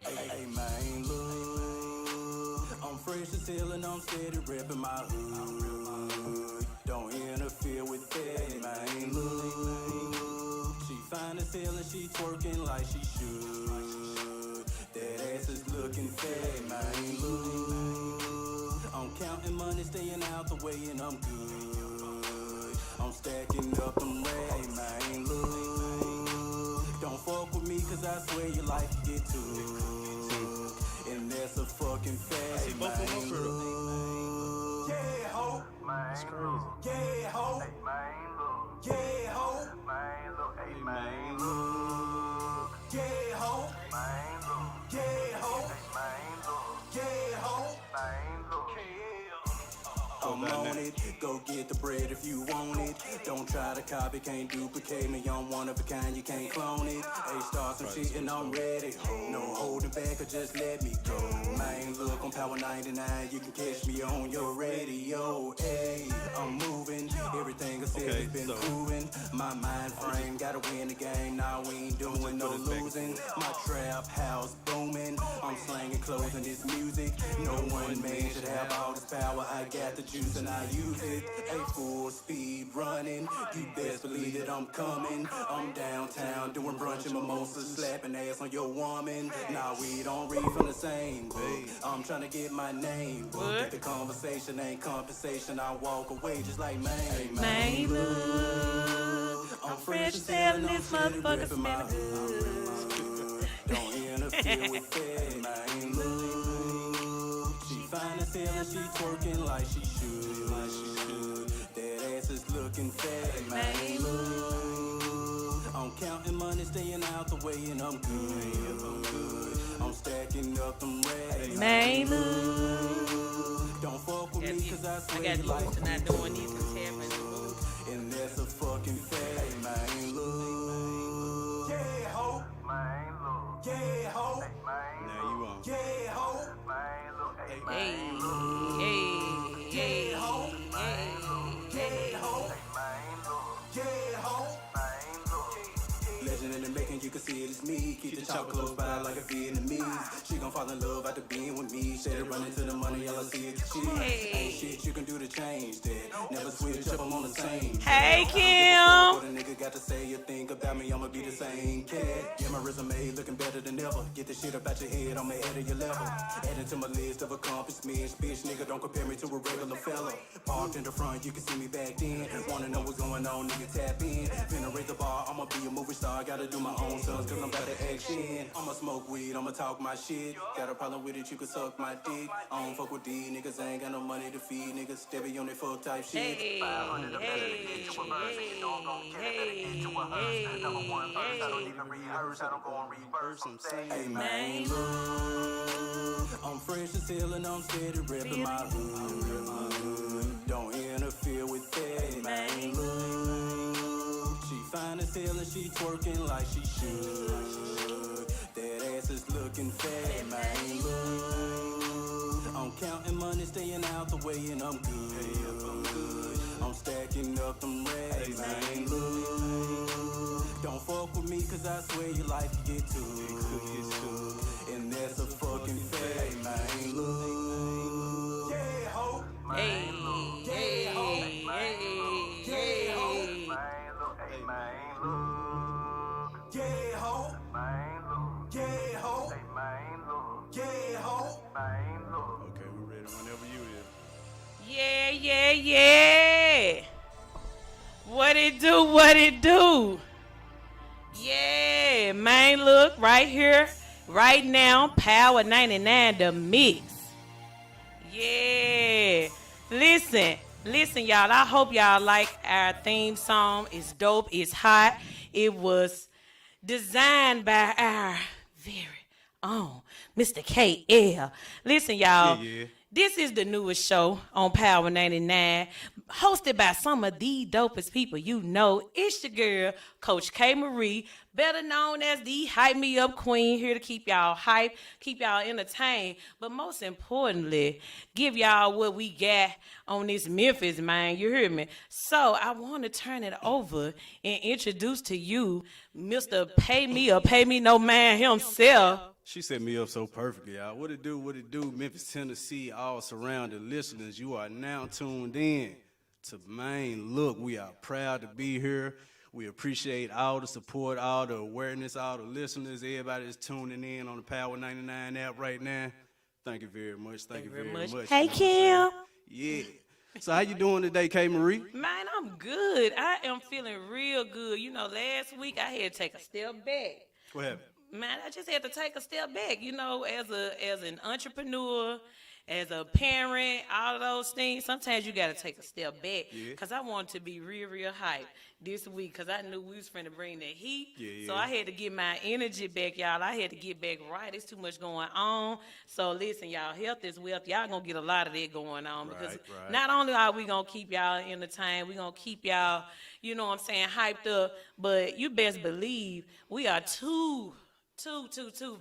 Hey man, look, I'm fresh as hell and I'm steady reppin' my hood. Don't interfere with that, man, look. She fine as hell and she twerking like she should. That ass is looking fat, man, look. I'm counting money, staying out the way and I'm good. I'm stacking up them racks, man, look. Don't fuck with me cause I swear your life can get too. And that's a fucking fact, man. Yeah, ho. That's crazy. Yeah, ho. Yeah, ho. Hey, man. Yeah, ho. Yeah, ho. Yeah, ho. I'm on it, go get the bread if you want it. Don't try to copy, can't duplicate me. I'm one of a kind, you can't clone it. Hey, start some shit and I'm ready. No holding back or just let me go. Man, look on Power 99, you can catch me on your radio. Hey, I'm moving, everything I said has been proven. My mind frame, gotta win the game, now we ain't doing no losing. My trap house booming, I'm slanging clothes and this music. No one man should have all this power, I got the juice and I use it. A full speed running, you best believe that I'm coming. I'm downtown doing brunch and mimosas, slapping ass on your woman. Nah, we don't read from the same book. I'm trying to get my name booked. If the conversation ain't compensation, I walk away just like man. Look, I'm fresh as hell and this motherfucker smelling good. Don't interfere with that, man. Look, she fine as hell and she twerking like she should. That ass is looking fat, man. Look, I'm counting money, staying out the way, and I'm good. I'm stacking up them racks, man. Look, don't fuck with me, cause I swear I got like to not doing these and tapping. and that's a fucking fact, man. Look, yeah, ho, man. Look, yeah, ho, man. Now you on. Yeah, ho, man. Look, hey, yeah, ho, man. Yeah, ho, man. Look, yeah, ho, man. Look. Legend in the making, you can see it is me. Keep the chopper close by like a Vietnamese. She gon' fall in love after being with me. Steady running to the money, all I see is the cheese. Ain't shit you can do to change that. Never switch up, I'm on the same. Hey, Kim. What a nigga got to say, you think about me, I'ma be the same cat. Yeah, my resume looking better than ever. Get the shit up out your head, I'm ahead of your level. Adding to my list of accomplishments. Bitch, nigga, don't compare me to a regular fella. Parked in the front, you can see me back then. Wanna know what's going on, nigga, tap in. Finna raise the bar, I'ma be a movie star. Gotta do my own stunts, cause I'm about to action. I'ma smoke weed, I'ma talk my shit. Got a problem with it, you can suck my dick. I don't fuck with these niggas, I ain't got no money to feed niggas. Steady on their fuck type shit. Hey, Hey man, look, I'm fresh as hell and I'm steady reppin' my hood. Don't interfere with that, man. Look, she fine as hell and she twerking like she should. That ass is looking fat, man. Look, I'm counting money, staying out the way, and I'm good. I'm stacking up them racks, man. Look, don't fuck with me, cause I swear your life can get too. And that's a fucking fact, man. Look, yeah, ho. hey, Yeah, ho. Yeah, ho. Hey, man. Yeah, ho. Yeah, ho. Yeah, ho. Okay, we're ready whenever you is. yeah. What it do, what it do? Yeah, man, look, right here, right now, Power99DaMixx. Yeah. Listen, y'all, I hope y'all like our theme song. It's dope, it's hot. It was designed by our very own Mr. KL. Listen, y'all. Yeah. This is the newest show on Power 99, hosted by some of the dopest people you know. It's your girl, Coach K. Marie, better known as the Hype Me Up Queen, here to keep y'all hype, keep y'all entertained, but most importantly, give y'all what we got on this Memphis, man. You hear me? So I want to turn it over and introduce to you Mr. Pay Me or Pay Me No Man himself. She set me up so perfectly, y'all. What it do, Memphis, Tennessee, all surrounding listeners. You are now tuned in to Main Look. We are proud to be here. We appreciate all the support, all the awareness, all the listeners, everybody that's tuning in on the Power 99 app right now. Thank you very much. Thank you very much. Hey, Kim. Yeah. So how you doing today, K. Marie? Man, I'm good. I am feeling real good. You know, last week I had to take a step back. What happened? Man, I just had to take a step back, you know, as an entrepreneur, as a parent, all of those things. Sometimes you got to take a step back because I wanted to be real hype this week because I knew we was finna bring that heat. Yeah. So I had to get my energy back, y'all. I had to get back right. It's too much going on. So listen, y'all, health is wealth. Y'all going to get a lot of that going on because Right. not only are we going to keep y'all entertained, we going to keep y'all, you know what I'm saying, hyped up, but you best believe we are two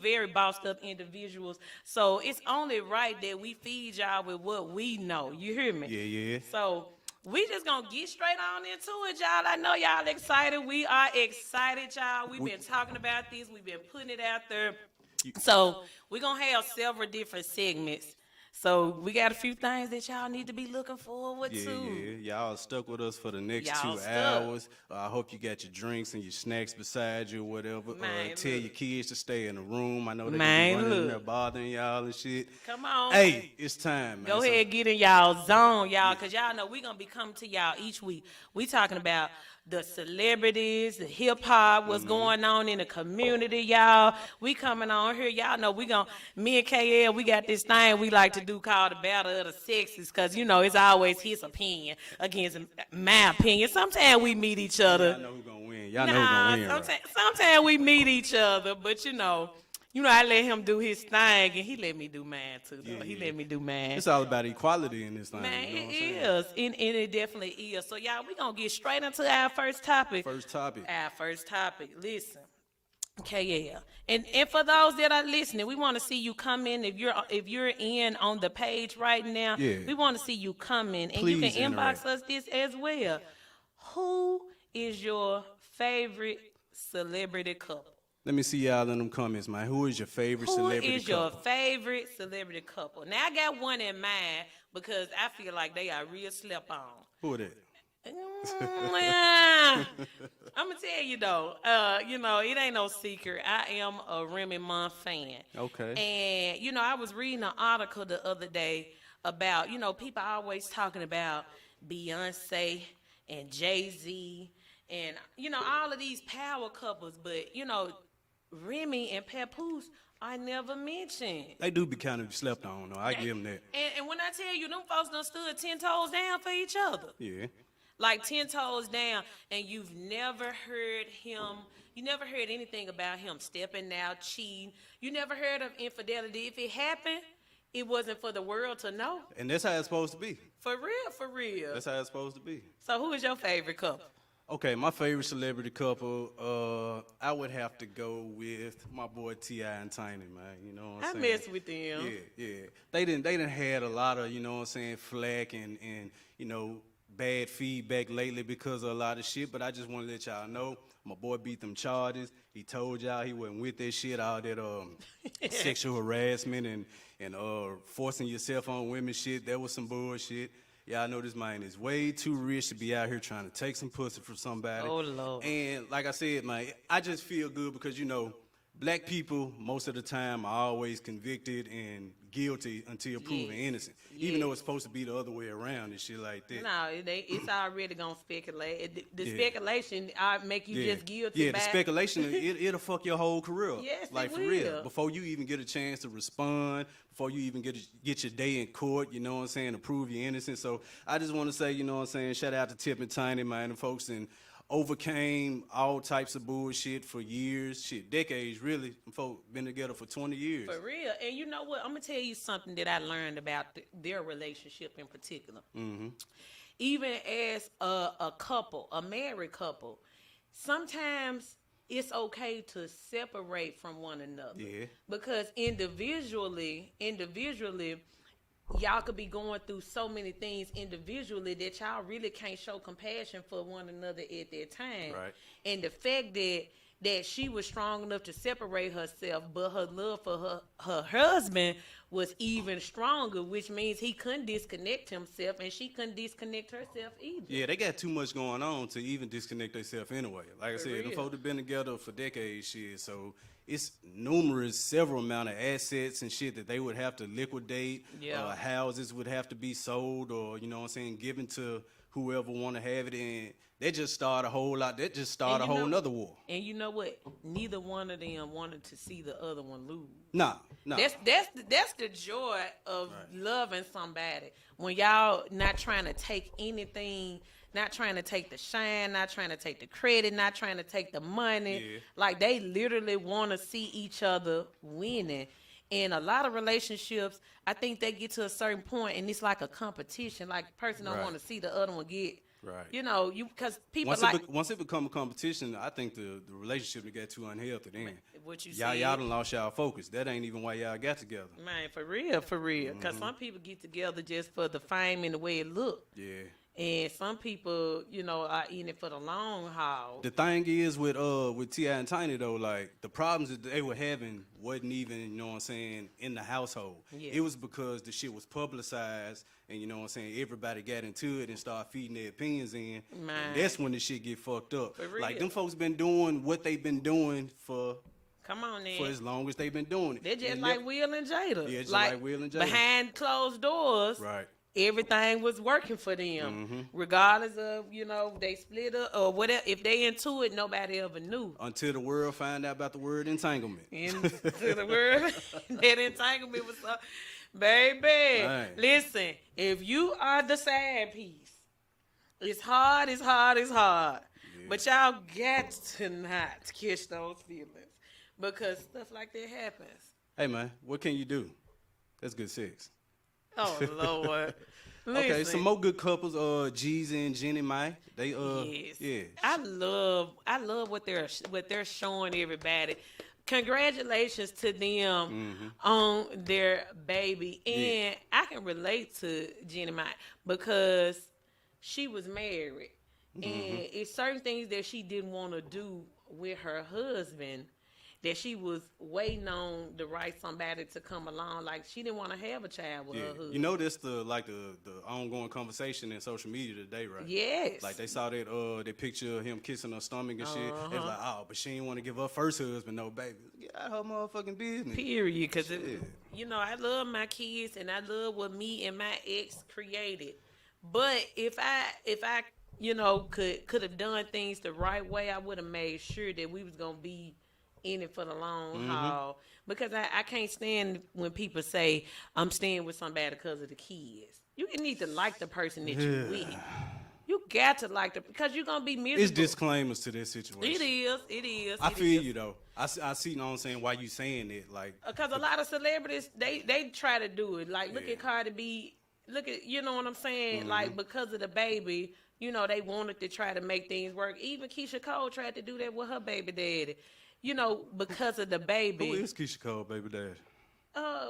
very bossed up individuals. So it's only right that we feed y'all with what we know. You hear me? Yeah. So we just gonna get straight on into it, y'all. I know y'all excited. We are excited, y'all. We've been talking about this. We've been putting it out there. So we're gonna have several different segments. So we got a few things that y'all need to be looking forward to. Yeah. Y'all stuck with us for the next Y'all 2 stuck. hours. I hope you got your drinks and your snacks beside you or whatever. Man, Tell look. your kids to stay in the room. I know they Man, can be running in look. there bothering y'all and shit. Come on. Hey, it's time, man. Go ahead, get in y'all zone, y'all, because y'all know we're going to be coming to y'all each week. We talking about the celebrities, the hip-hop, what's going on in the community, y'all. We coming on here. Y'all know me and KL, we got this thing we like to do called the Battle of the Sexes because, you know, it's always his opinion against my opinion. Sometimes we meet each other. Y'all know who's going to win. Y'all know who's going to win, right? Sometimes we meet each other, but, you know, I let him do his thing, and he let me do mine, too, though. He let me do mine. It's all about equality in this thing. Man, you know what I'm it saying? is, and it definitely is. So, y'all, we going to get straight into our first topic. First topic. Our first topic. Listen. Okay, yeah. And for those that are listening, we want to see you come in. If you're in on the page right now, we want to see you come in. And you Please can inbox interact. us this as well. Who is your favorite celebrity couple? Let me see y'all in them comments, man. Who is your favorite celebrity Who is your couple? favorite celebrity couple? Now, I got one in mind because I feel like they are real slept on. Who are that? I'm going to tell you, though, it ain't no secret. I am a Remy Ma fan. Okay. And, I was reading an article the other day about, people always talking about Beyonce and Jay-Z and, all of these power couples. But, Remy and Papoose are never mentioned. They do be kind of slept on, though. I give them that. And when I tell you, them folks done stood 10 toes down for each other. Yeah. Like 10 toes down, and you've never heard anything about him stepping out, cheating. You never heard of infidelity. If it happened, it wasn't for the world to know. And that's how it's supposed to be. For real. That's how it's supposed to be. So who is your favorite couple? Okay, my favorite celebrity couple, I would have to go with my boy T.I. and Tiny, man. You know what I'm saying? I mess with them. Yeah. They didn't had a lot of, flack and bad feedback lately because of a lot of shit, but I just want to let y'all know my boy beat them charges. He told y'all he wasn't with that shit, all that sexual harassment and forcing yourself on women shit. That was some bullshit. Y'all know this man is way too rich to be out here trying to take some pussy from somebody. Oh, Lord. And like I said, man, I just feel good because, black people most of the time are always convicted and guilty until proven innocent. Even though it's supposed to be the other way around and shit like that. No, it's already gonna speculate. The speculation make you just guilty. Yeah, the speculation it'll fuck your whole career. Yes, like it for will. real. Before you even get a chance to respond, before you even get your day in court, you know what I'm saying, to prove your innocence. So I just want to say, shout out to Tip and Tiny, man, and folks, and overcame all types of bullshit for years, shit, decades, really. Them folk been together for 20 years. For real. And you know what? I'm going to tell you something that I learned about their relationship in particular. Mm-hmm. Even as a couple, a married couple, sometimes it's okay to separate from one another. Yeah. Because individually, y'all could be going through so many things individually that y'all really can't show compassion for one another at that time. Right. And the fact that she was strong enough to separate herself, but her love for her husband was even stronger, which means he couldn't disconnect himself and she couldn't disconnect herself either. Yeah, they got too much going on to even disconnect themselves anyway. Like I said, them folks have been together for decades, shit. So it's several amount of assets and shit that they would have to liquidate. Yeah. Houses would have to be sold or, you know what I'm saying, given to whoever want to have it. And that just started a whole lot. That just started a whole nother war. And you know what? Neither one of them wanted to see the other one lose. Nah. That's the joy of loving somebody. When y'all not trying to take anything, not trying to take the shine, not trying to take the credit, not trying to take the money. Yeah. Like they literally want to see each other winning. And a lot of relationships, I think they get to a certain point and it's like a competition. Like the person don't want to see the other one get. Right. You know, because people once it become a competition, I think the relationship got too unhealthy then. What you y'all said. done lost y'all focus. That ain't even why y'all got together. Man, for real. Because some people get together just for the fame and the way it look. Yeah. And some people, you know, are in it for the long haul. The thing is with T.I. and Tiny though, like the problems that they were having wasn't even, you know what I'm saying, in the household. Yeah. It was because the shit was publicized and you know what I'm saying, everybody got into it and started feeding their opinions in. Man. And that's when the shit get fucked up. For real. Like them folks been doing what they've been doing for Come on, then. for as long as they've been doing it. They're just And like Will and Jada. Yeah, just like Will and Jada. Behind closed doors, Right. everything was working for them. Regardless of, you know, they split up or whatever. If they into it, nobody ever knew. Until the world find out about the word entanglement. Into the world, that entanglement was up. Baby, Right. listen, if you are the side piece, it's hard. But y'all got to not catch those feelings because stuff like that happens. Hey man, what can you do? That's good sex. Oh Lord. Okay, Listen. some more good couples. Jeezy and Jenny Mai. They Yes. yeah. I love what they're showing everybody. Congratulations to them on their baby. And I can relate to Jenny Mai because she was married. And it's certain things that she didn't want to do with her husband that she was waiting on the right somebody to come along. Like she didn't want to have a child with her husband. You know that's the ongoing conversation in social media today, right? Yes. Like they saw that picture of him kissing her stomach and shit. They was like, oh, but she didn't want to give her first husband no baby. Get out her motherfucking business. Period. Because you know, I love my kids and I love what me and my ex created. But if I you know could have done things the right way, I would have made sure that we was gonna be in it for the long haul. Because I can't stand when people say I'm staying with somebody because of the kids. You need to like the person that you with. You got to like them because you're gonna be miserable. It's disclaimers to this situation. It is. I feel you though. I see. You know what I'm saying? Why you saying it? Like because a lot of celebrities they try to do it. Like look at Cardi B. Look at you know what I'm saying? Like because of the baby, you know they wanted to try to make things work. Even Keisha Cole tried to do that with her baby daddy. You know, because of the baby. who is Keisha Cole, baby dad?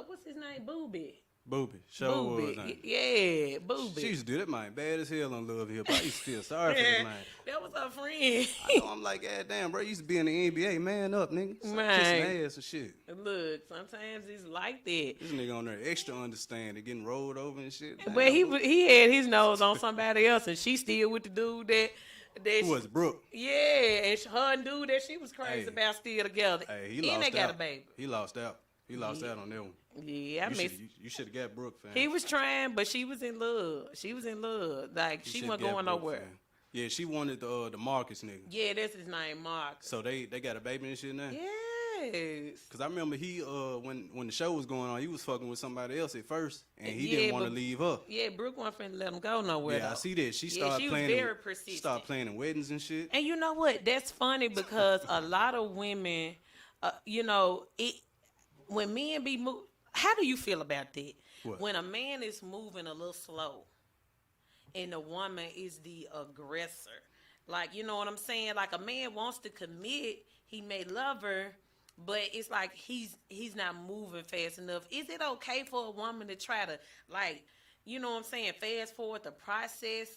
What's his name? Booby. Booby. Show was Booby. Yeah, Booby. She used to do that, man. Bad as hell on Love Hill. I used to feel sorry for that, man. That was her friend. I know, I'm like, God damn, bro. You used to be in the NBA. Man up, nigga. Stop kissing ass and shit. Look, sometimes it's like that. This nigga on there extra understanding, getting rolled over and shit. But he had his nose on somebody else, and she still with the dude that Who was it, Brooke? Yeah, and her and dude that she was crazy about still together. Hey, he lost and they out. got a baby. He lost out. He lost out on that one. Yeah, you should have got Brooke, fam. He was trying, but she was in love. She was in love. Like she wasn't going nowhere. Fam. Yeah, she wanted the Marcus nigga. Yeah, that's his name, Mark. So they got a baby and shit now? Yeah. Yes. Cause I remember he when the show was going on, he was fucking with somebody else at first, and he Yeah, didn't want to but- leave her. Yeah, Brooke wasn't finna let him go nowhere. Yeah, I though. see that. She Yeah, started she was playing. very She persistent. started playing in weddings and shit. And you know what? That's funny because a lot of women, you know, when men be moving. How do you feel about that? What? When a man is moving a little slow, and the woman is the aggressor. Like, you know what I'm saying? Like a man wants to commit, he may love her, but it's like he's not moving fast enough. Is it okay for a woman to try to, like, you know what I'm saying, fast forward the process?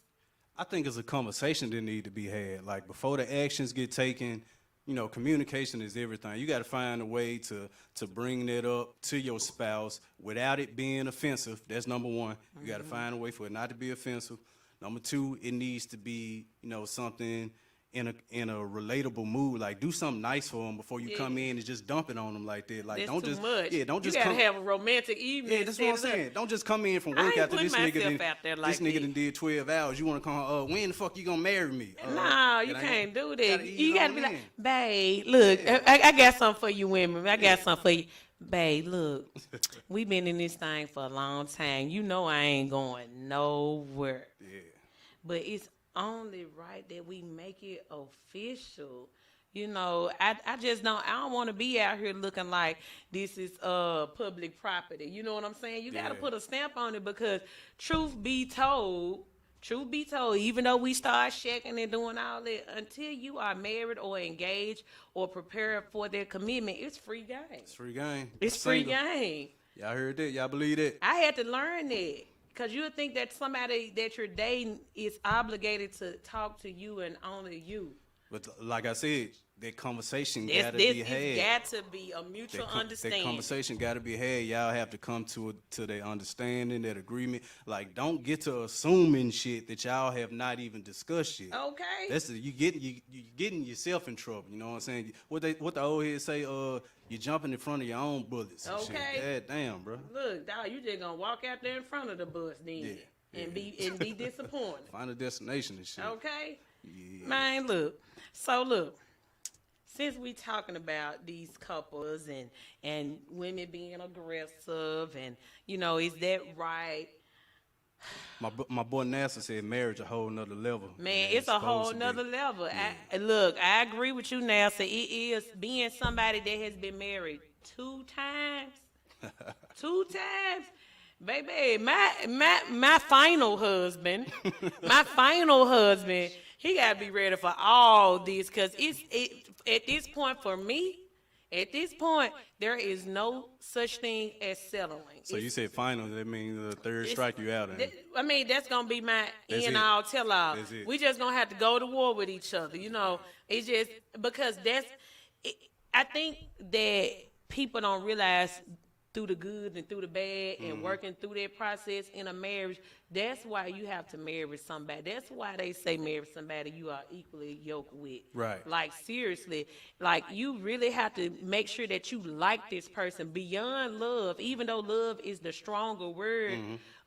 I think it's a conversation that need to be had. Like before the actions get taken, you know, communication is everything. You got to find a way to bring that up to your spouse without it being offensive. That's number one. You got to find a way for it not to be offensive. Number two, it needs to be, you know, something in a relatable mood. Like do something nice for them before you come in and just dump it on them like that. Like That's don't too just much. don't you just gotta come. have a romantic evening. Yeah, that's what I'm saying. Don't just come in from I work ain't after this putting nigga myself out there like this nigga that. done did 12 hours. You want to come? When the fuck you gonna marry me? No, you that ain't- can't do gotta that. ease You gotta on be like, in. babe, look, I got something for you women. I got something for you. Babe, look, we been in this thing for a long time. You know I ain't going nowhere. Yeah. But it's only right that we make it official. You know, I just don't want to be out here looking like this is public property. You know what I'm saying? You got to Yeah. put a stamp on it because truth be told, even though we start checking and doing all that, until you are married or engaged or prepared for their commitment, it's free game. It's free game. It's free Single. game. Y'all heard that? Y'all believe that? I had to learn that because you would think that somebody that you're dating is obligated to talk to you and only you. But like I said, that conversation This gotta be had. it's got to be a mutual That understanding. conversation got to be had. Y'all have to come to that understanding, that agreement. Like, don't get to assuming shit that y'all have not even discussed yet. Okay. That's you getting yourself in trouble. You know what I'm saying? What the old heads say? You jumping in front of your own bullets. And Okay. Shit. God damn, bro. Look, dog, you just gonna walk out there in front of the bus then and be disappointed. Find a destination and shit. Okay. Yeah. Man, look. So look. Since we talking about these couples and women being aggressive and, you know, is that right? My boy NASA said marriage a whole nother level. Man, it's a whole nother level. I agree with you, NASA. It is being somebody that has been married 2 times. 2 times. Baby, my final husband, he got to be ready for all this because at this point for me, there is no such thing as settling. So you said final, that means the third strike you out. I mean, that's going to be my That's end it. all tell all. That's it. We just going to have to go to war with each other, you know. It's just because I think that people don't realize through the good and through the bad and working through that process in a marriage, that's why you have to marry somebody. That's why they say marry somebody you are equally yoked with. Right. Like, seriously, like, you really have to make sure that you like this person beyond love, even though love is the stronger word.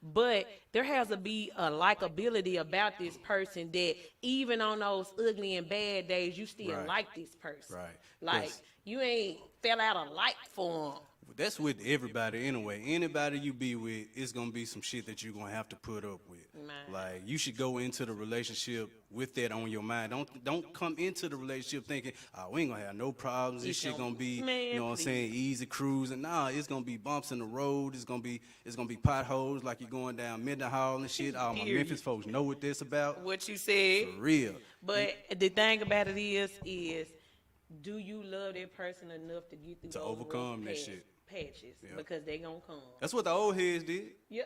But there has to be a likability about this person that even on those ugly and bad days, you still Right. like this person. Right. Like, Yes. you ain't fell out of like for them. That's with everybody anyway. Anybody you be with, it's gonna be some shit that you're gonna have to put up with. Man. Like, you should go into the relationship with that on your mind. Don't come into the relationship thinking, oh, we ain't gonna have no problems. This It's shit gonna- gonna be, Man, you know what I'm please. saying, easy cruising. Nah, it's gonna be bumps in the road. It's gonna be potholes like you're going down Mendenhall and shit. All my Period. Memphis folks know what this about. What you said. For real. But the thing about it is, do you love that person enough to get through To those overcome rough that shit. patches? Yeah. Because they gonna come. That's what the old heads did. Yeah,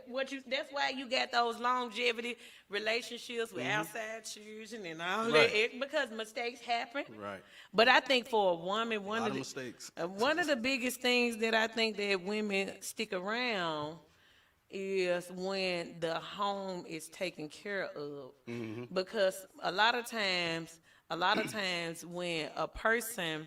that's why you got those longevity relationships with outside children and all Right. that, because mistakes happen. Right. But I think for a woman, A lot of mistakes. one of the biggest things that I think that women stick around is when the home is taken care of. Because a lot of times when a person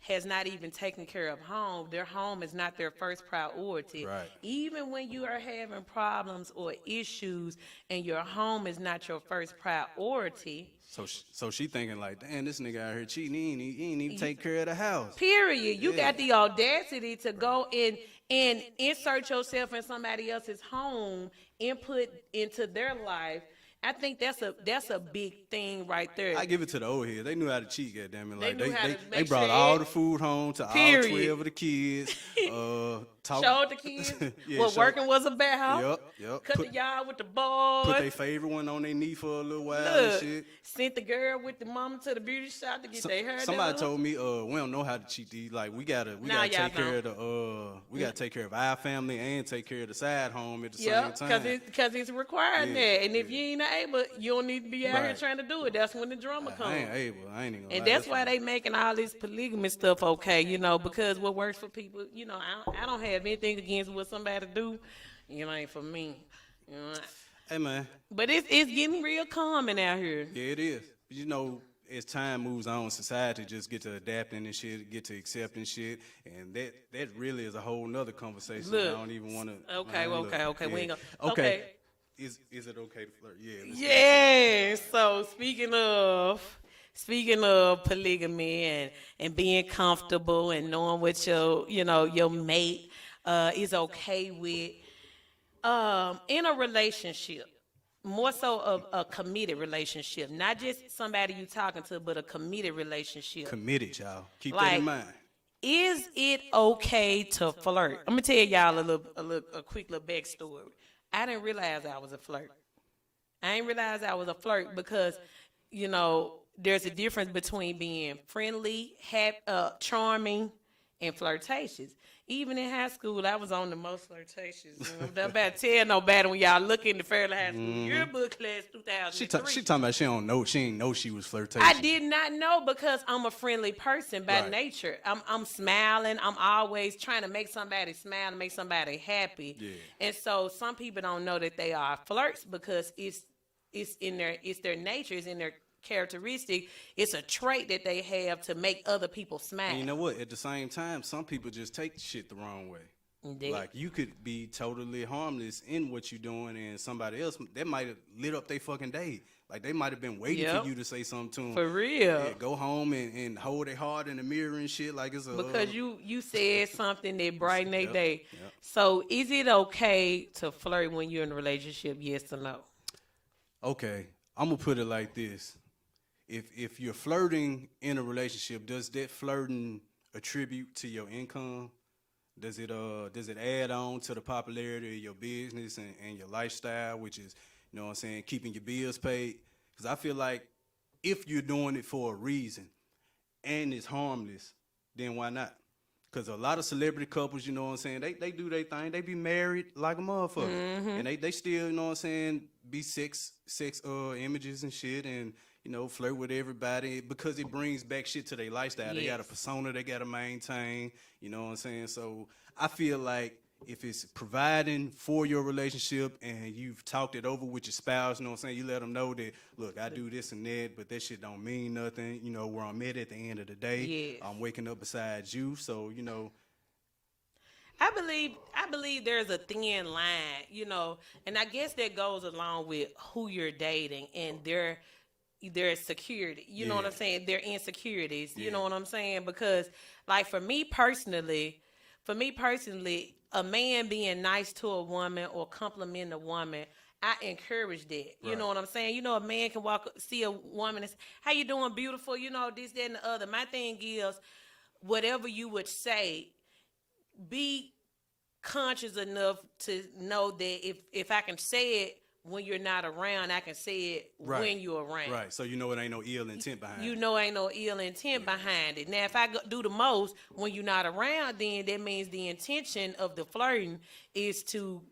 has not even taken care of home, their home is not their first priority. Right. Even when you are having problems or issues and your home is not your first priority, So she thinking like, damn, this nigga out here cheating. He ain't even take care of the house. period. You got the audacity to go and insert yourself in somebody else's home, input into their life. I think that's a big thing right there. I give it to the old heads. They knew how to cheat, goddammit. They Like knew how to they make brought sure all they- the food home to Period. all 12 of the kids. Showed the kids Yeah, what showed- working was about. Yep. Cut the yard with the boys. Put their favorite one on their knee for a little while Look, and shit. sent the girl with the mama to the beauty shop to get their hair Somebody done. told me, we don't know how to cheat these. Like we gotta Nah, take y'all care of we gotta take care of our family and take care of the side home at the same time. because it's requiring Yeah, that. And if you ain't able, you don't need to be out here Right. trying to do it. That's when the drama comes. I ain't able. I ain't even gonna And lie, that's why they making all this polygamy stuff okay, because what works for people, I don't have anything against what somebody do, ain't for me. Hey man, But it's getting real common out here. yeah, it is. As time moves on, society just get to adapting and shit, get to accepting shit, and that really is a whole nother conversation. Look, I don't even want to. okay, we ain't gonna. Okay. Is it okay to flirt? Yeah. let's go. Yeah. So speaking of polygamy and being comfortable and knowing what your mate is okay with in a relationship, more so of a committed relationship, not just somebody you talking to, but a committed relationship. Committed, y'all. Keep that Like, in mind. Is it okay to flirt? I'm gonna tell y'all a quick little backstory. I didn't realize I was a flirt. I didn't realize I was a flirt because, there's a difference between being friendly, charming, and flirtatious. Even in high school, I was on the most flirtatious. Don't about tell no better when y'all look in the Fairly High School yearbook class 2003. She talking about she don't know. She ain't know she was flirtatious. I did not know because I'm a friendly person by Right. nature. I'm smiling. I'm always trying to make somebody smile and make somebody happy. Yeah. And so some people don't know that they are flirts because it's their nature, it's in their characteristic. It's a trait that they have to make other people smile. And you know what? At the same time, some people just take shit the wrong way. Indeed. Like you could be totally harmless in what you're doing, and somebody else that might have lit up their fucking day. Like they might have been waiting Yep. for you to say something to them. For real. Yeah, go home and hold their heart in the mirror and shit. Like it's a Because you said something that brightened their Yep, day. yep. So is it okay to flirt when you're in a relationship? Yes or no? Okay, I'm gonna put it like this: if you're flirting in a relationship, does that flirting attribute to your income? Does it add on to the popularity of your business and your lifestyle, which is, keeping your bills paid? Because I feel like if you're doing it for a reason and it's harmless, then why not? Because a lot of celebrity couples, they do their thing. They be married like a motherfucker. And they still, be sex images and shit and, flirt with everybody because it brings back shit to their lifestyle. They got a Yes. persona they got to maintain, So I feel like if it's providing for your relationship and you've talked it over with your spouse, you let them know that, look, I do this and that, but that shit don't mean nothing, where I'm at the end of the day. Yes. I'm waking up beside you, so, I believe there's a thin line, and I guess that goes along with who you're dating and their security. You know what I'm Yeah. saying? Their insecurities. You Yeah. know what I'm saying? Because like for me personally, a man being nice to a woman or compliment a woman, I encourage that. You know Right. what I'm saying? A man can see a woman and say, how you doing, beautiful? This, that, and the other. My thing is, whatever you would say, be conscious enough to know that if I can say it when you're not around, I can say it when you're around. Right, so it ain't no ill intent behind it. Ain't no ill intent behind it. Now, if I do the most when you're not around, then that means the intention of the flirting is to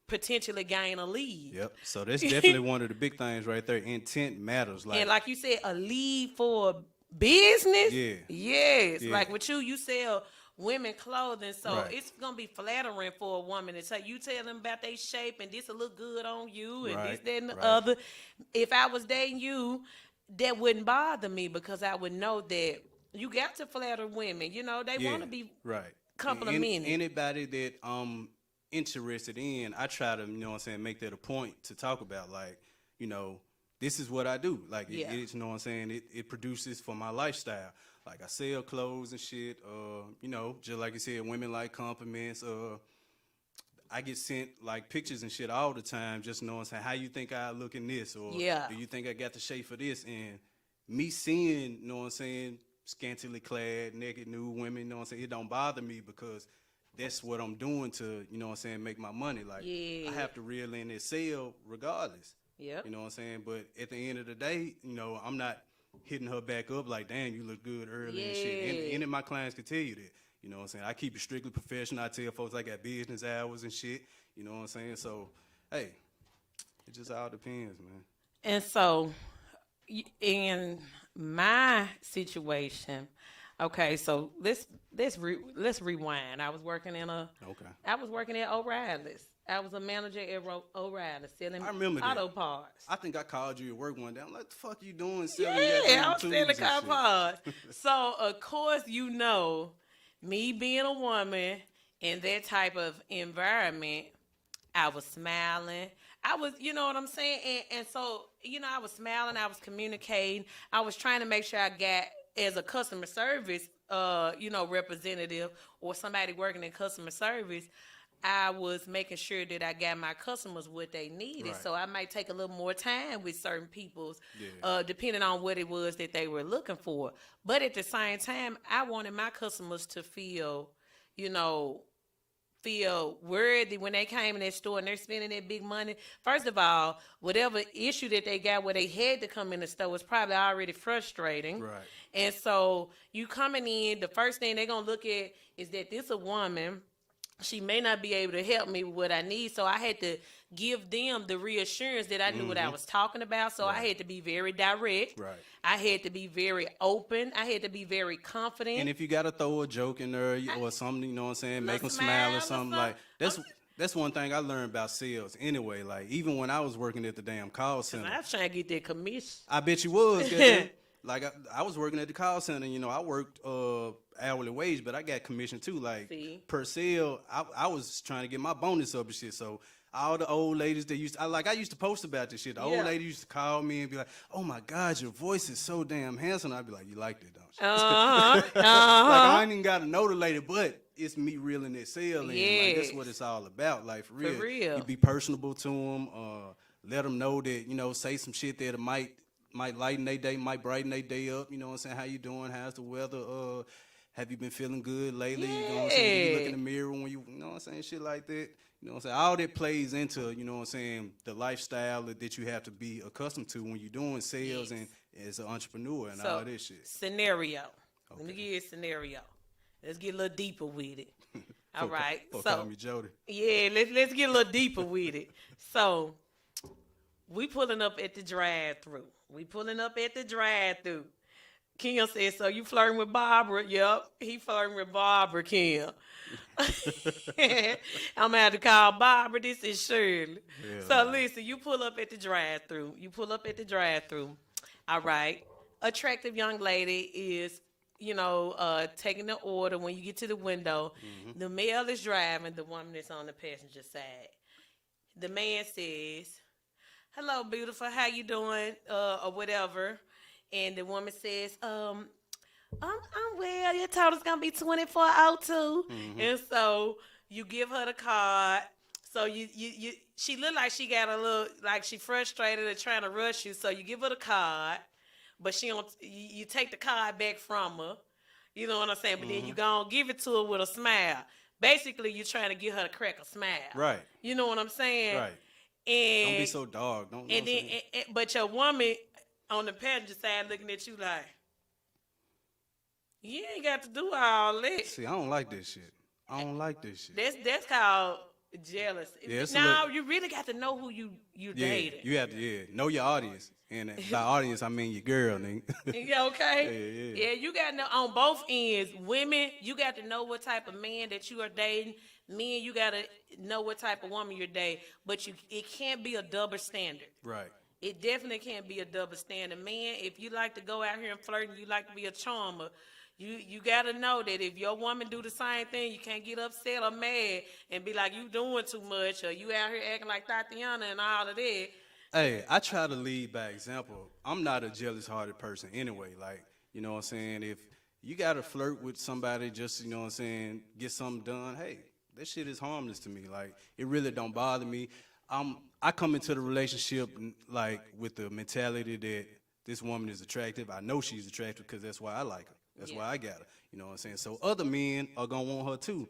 potentially gain a lead. Yep, so that's definitely one of the big things right there. Intent matters. And like you said, a lead for business. Yeah. Yes. Yeah. Like with you sell women clothing, so Right. it's gonna be flattering for a woman to say you tell them about their shape and this will look good on you and this, Right, that, and the right. other. If I was dating you, that wouldn't bother me because I would know that You got to flatter women. You know, they want to be right. complimented. Anybody that I'm interested in, I try to, you know what I'm saying, make that a point to talk about. Like, you know, this is what I do. Like, Yeah. it's, you know what I'm saying, it produces for my lifestyle. Like, I sell clothes and shit. You know, just like you said, women like compliments. I get sent like pictures and shit all the time, just knowing saying how you think I look in this, or Yeah. do you think I got the shape for this? And me seeing, you know what I'm saying, scantily clad, naked, nude women, you know what I'm saying, it don't bother me because that's what I'm doing to, you know what I'm saying, make my money. Like Yeah. I have to reel in and sell regardless. Yep. You know what I'm saying? But at the end of the day, you know, I'm not hitting her back up like, damn, you look good early and shit. And Yeah. any of my clients can tell you that. You know what I'm saying? I keep it strictly professional. I tell folks I got business hours and shit. You know what I'm saying? So, hey, it just all depends, man. And so, in my situation, okay, so let's rewind. I was working at O'Reilly's. I was a manager at O'Reilly's selling I remember that. auto parts. I think I called you at work one day. I'm like, what the fuck you doing selling Yeah, goddamn I was tubes selling and car shit? parts. So, of course, you know, me being a woman in that type of environment, I was smiling. I was, you know what I'm saying? And so, you know, I was smiling. I was communicating. I was trying to make sure I got, as a customer service, you know, representative or somebody working in customer service, I was making sure that I got my customers what they needed. Right. So I might take a little more time with certain people's, depending on what it was that they were looking for. But at the same time, I wanted my customers to feel, you know, feel worthy when they came in that store and they're spending that big money. First of all, whatever issue that they got where they had to come in the store was probably already frustrating. Right. And so you coming in, the first thing they're going to look at is that this a woman. She may not be able to help me with what I need. So I had to give them the reassurance that I knew what I was talking about. So I had to be very direct. Right. I had to be very open. I had to be very confident. And if you got to throw a joke in there or something, you know what I'm saying, make them smile or something, like, that's one thing I learned about sales anyway. Like, even when I was working at the damn call center. I was trying to get that commission. I bet you was. goddamn. Like, I was working at the call center, you know, I worked hourly wage, but I got commission too. Like, per sale, I was trying to get my bonus up and shit. So all the old ladies that I used to post about this shit. The old lady used to call me and be like, oh my God, your voice is so damn handsome. I'd be like, you liked it, don't you? Like, I ain't even got to know the lady, but it's me reeling that sale in. Like, that's what it's all about. Like, for real. For real. You be personable to them. Let them know that, you know, say some shit that might lighten their day, might brighten their day up. You know what I'm saying? How you doing? How's the weather? Have you been feeling good lately? You know what I'm saying? Do you look in the mirror when you know what I'm saying? Shit like that. You know what I'm saying? All that plays into, you know what I'm saying, the lifestyle that you have to be accustomed to when you're doing sales and as an entrepreneur and all this shit. Scenario. Let me give you a scenario. Let's get a little deeper with it. All right. Call me Jody. Yeah, let's get a little deeper with it. So we pulling up at the drive-thru. Kim said, so you flirting with Barbara? Yep, he flirting with Barbara, Kim. I'm going to have to call Barbara. This is Shirley. Yeah. So listen, you pull up at the drive-thru. All right. Attractive young lady is, you know, taking the order. When you get to the window, the male is driving, the woman is on the passenger side. The man says, hello, beautiful, how you doing, or whatever. And the woman says, I'm well. Your total's going to be $24.02. And so you give her the card. So she look like she got a little, like she frustrated or trying to rush you. So you give her the card, but she don't. You take the card back from her. You know what I'm saying? But then you gonna give it to her with a smile. Basically, you're trying to get her to crack a smile. Right. You know what I'm saying? Right. And don't be so dog. Don't. And then, but your woman on the passenger side looking at you like, you ain't got to do all that. See, I don't like this shit. That's called jealous. Yeah, now you really got to know who you dating. You have to know your audience. And by audience, I mean your girl, nigga. Okay? Yeah, you got to know on both ends. Women, you got to know what type of man that you are dating. Men, you got to know what type of woman you're dating. But it can't be a double standard. Right. It definitely can't be a double standard. Man, if you like to go out here and flirt and you like to be a charmer, You gotta know that if your woman do the same thing, you can't get upset or mad and be like you doing too much or you out here acting like Tatiana and all of that. Hey, I try to lead by example. I'm not a jealous-hearted person anyway. Like, you know what I'm saying? If you got to flirt with somebody just, you know what I'm saying, get something done, hey, that shit is harmless to me. Like, it really don't bother me. I come into the relationship, like, with the mentality that this woman is attractive. I know she's attractive because that's why I like her. That's why I got her. You know what I'm saying? So other men are going to want her too.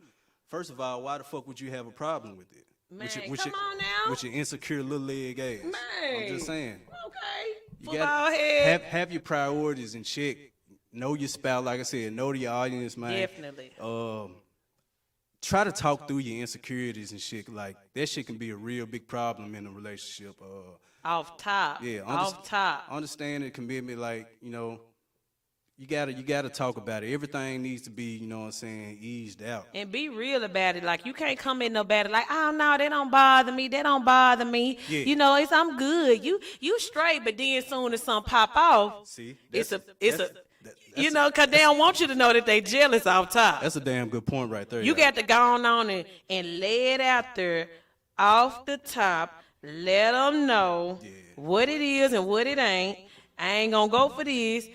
First of all, why the fuck would you have a problem with it? Man, come on now. With your insecure little leg ass. Man. I'm just saying. Okay. You Football head. have your priorities in check. Know your spouse, like I said. Know your audience, man. Definitely. Try to talk through your insecurities and shit. Like, that shit can be a real big problem in a relationship. Off top. Yeah. Off top. Understand it, commitment, like, you know, you gotta talk about it. Everything needs to be, you know what I'm saying, eased out. And be real about it. Like, you can't come in no better. Like, oh, no, they don't bother me. They don't bother me. Yeah. You know, I'm good. You straight, but then soon as something pop off, See? you know, because they don't want you to know that they jealous off top. That's a damn good point right there. You got to go on and lay it out there off the top. Let them know what it is and what it ain't. I ain't gonna go for this.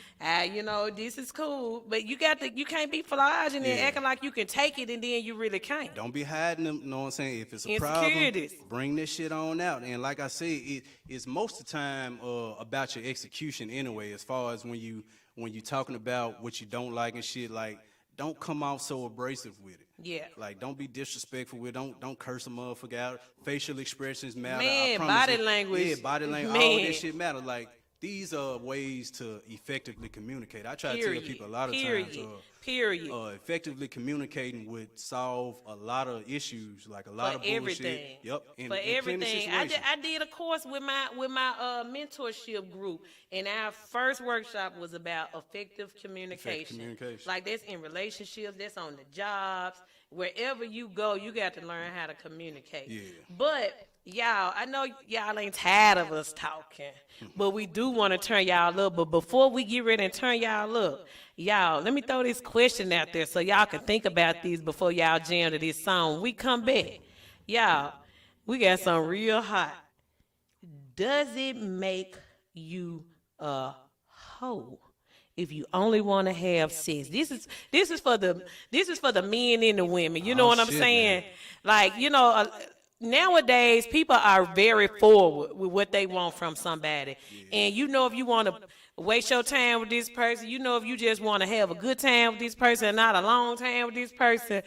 You know, this is cool. But you can't be flogging and acting like you can take it and then you really can't. Don't be hiding them, you know what I'm saying? If it's a Insecurities. problem, bring this shit on out. And like I said, it's most of the time about your execution anyway, as far as when you talking about what you don't like and shit, like, don't come off so abrasive with it. Yeah. Like, don't be disrespectful with it. Don't curse a motherfucker out. Facial expressions matter. Man, I promise body you. language. Yeah, body language. Man. All that shit matter. Like, these are ways to effectively communicate. I try to tell people a lot of times. Effectively communicating would solve a lot of issues, like a lot of bullshit. Everything. Yep. For everything. I did a course with my mentorship group, and our first workshop was about effective communication. Like, that's in relationships, that's on the jobs. Wherever you go, you got to learn how to communicate. Yeah. But y'all, I know y'all ain't tired of us talking, but we do want to turn y'all up. But before we get ready and turn y'all up, y'all, let me throw this question out there so y'all can think about these before y'all jam to this song. We come back. Y'all, we got some real hot. Does it make you a hoe if you only want to have sex? This is for the men and the women. You know what I'm saying? Man. Like, you know, nowadays people are very forward with what they want from somebody. And you know, if you want to waste your time with this person, you know, if you just want to have a good time with this person and not a long time with this person,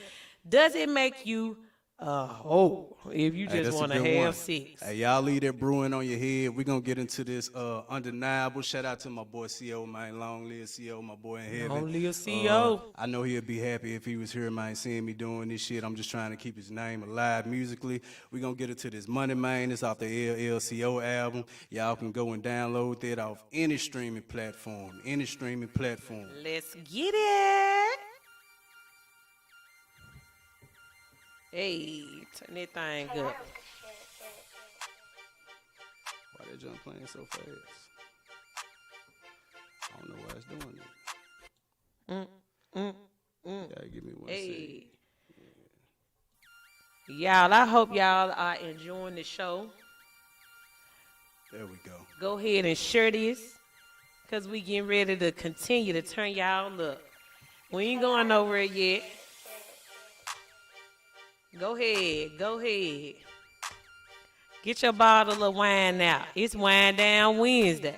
does it make you if you just want to have sex? Hey, y'all leave that brewing on your head. We're going to get into this undeniable. Shout out to my boy CO, man. Long live CO, my boy in heaven. Long live CO. I know he'll be happy if he was here, man, seeing me doing this shit. I'm just trying to keep his name alive musically. We're going to get into this Money, man. It's off the LLCO album. Y'all can go and download that off any streaming platform. Let's get it. Hey, turn that thing up. Why that jump playing so fast? I don't know why it's doing it. Gotta give me one second. Y'all, I hope y'all are enjoying the show. There we go. Go ahead and share this, because we getting ready to continue to turn y'all up. We ain't going nowhere yet. Go ahead. Get your bottle of wine out. It's Wine Down Wednesday.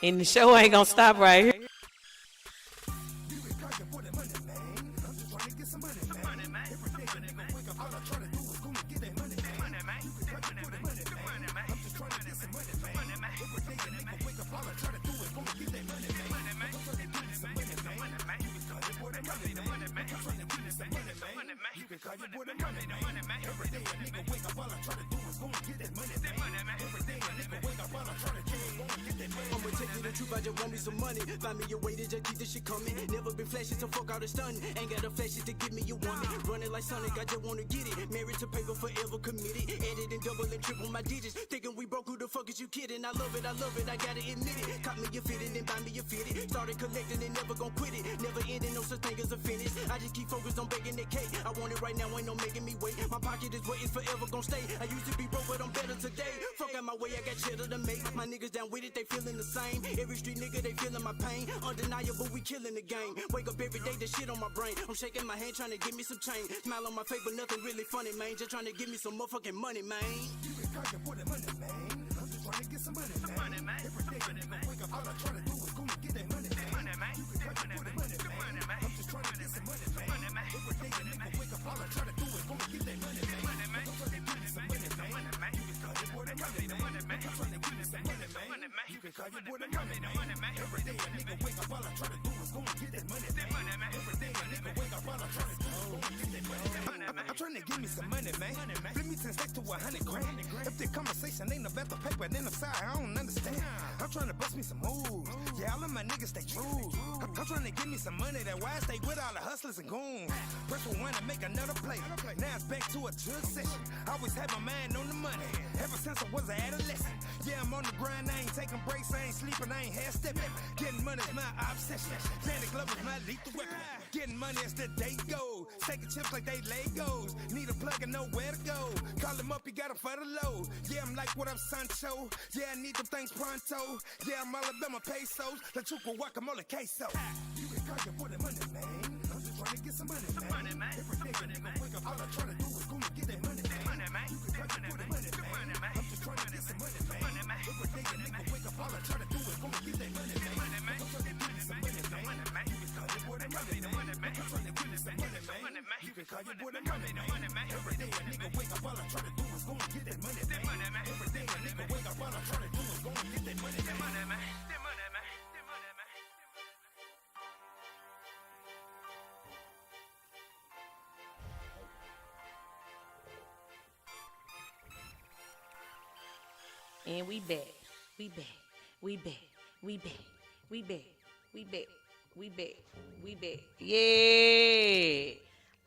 And the show ain't gonna stop right here. I'ma take you the truth, I just want me some money. Find me a way to just keep this shit coming. Never been flashy, so fuck all the stunning. Ain't got the flashes to give me a woman. Running like Sonic, I just wanna get it. Married to paper, forever committed. Added and double and triple my digits. Thinking we broke, who the fuck is you kidding? I love it, I gotta admit it. Caught me a fitted and buy me a fitted. Started collecting and never gon' quit it. Never ending, no such thing as a finish. I just keep focused on baking that cake. I want it right now, ain't no making me wait. My pocket is where it's forever gon' stay. I used to be broke, but I'm better today. Fuck out my way, I got cheddar to make. My niggas down with it, they feeling the same. Every street nigga, they feeling my pain. Undeniable, we killing the game. Wake up every day, the shit on my brain. I'm shaking my hand, trying to give me some change. Smile on my face, but nothing really funny, man. Just trying to give me some motherfucking money, man. You been cooking for the money, man. I'm just trying to get some money, man. Every day, nigga, wake up, all I try to do is go and get that money, man. You been cooking for the money, man. I'm just trying to get some money, man. Every day, nigga, wake up, all I try to do is go and get that money, man. I'm trying to give me some money, man. You been cooking for the money, man. I'm trying to give me some money, man. You been cooking for the money, man. Every day, nigga, wake up, all I try to do is go and get that money, man. Every day, nigga, wake up, all I try to do is go and get that money, man. I'm trying to give me some money, man. Flip me 10 stacks to 100 grand. If the conversation ain't about the paper, then I'm sorry, I don't understand. I'm trying to bust me some moves. Yeah, all of my niggas stay true. I'm trying to give me some money, that why I stay with all the hustlers and goons. Press for one to make another play. Now it's back to a drug session. I always had my mind on the money. Ever since I was an adolescent. Yeah, I'm on the grind, I ain't taking breaks, I ain't sleeping, I ain't half stepping. Getting money's my obsession. Planet Glove is my lethal weapon. Getting money as the day goes. Taking chips like they Legos. Need a plug and know where to go. Call him up, he got him for the low. Yeah, I'm like, what up, Sancho? Yeah, I need them things pronto. Yeah, I'm all about my pesos. La chupa guacamole queso. You been cooking for the money, man. I'm just trying to get some money, man. Every day, nigga, wake up, all I try to do is go and get that money, man. You been cooking for the money, man. I'm just trying to get some money, man. Every day, nigga, wake up, all I try to do is go and get that money, man. I'm trying to give me some money, man. You been cooking for the money, man. I'm trying to give me some money, man. You been cooking for the money, man. Every day, nigga, wake up, all I try to do is go and get that money, man. Every day, nigga, wake up, all I try to do is go and get that money, man. And we back. We back. We back. We back. We back. We back. We back. We back. Yeah.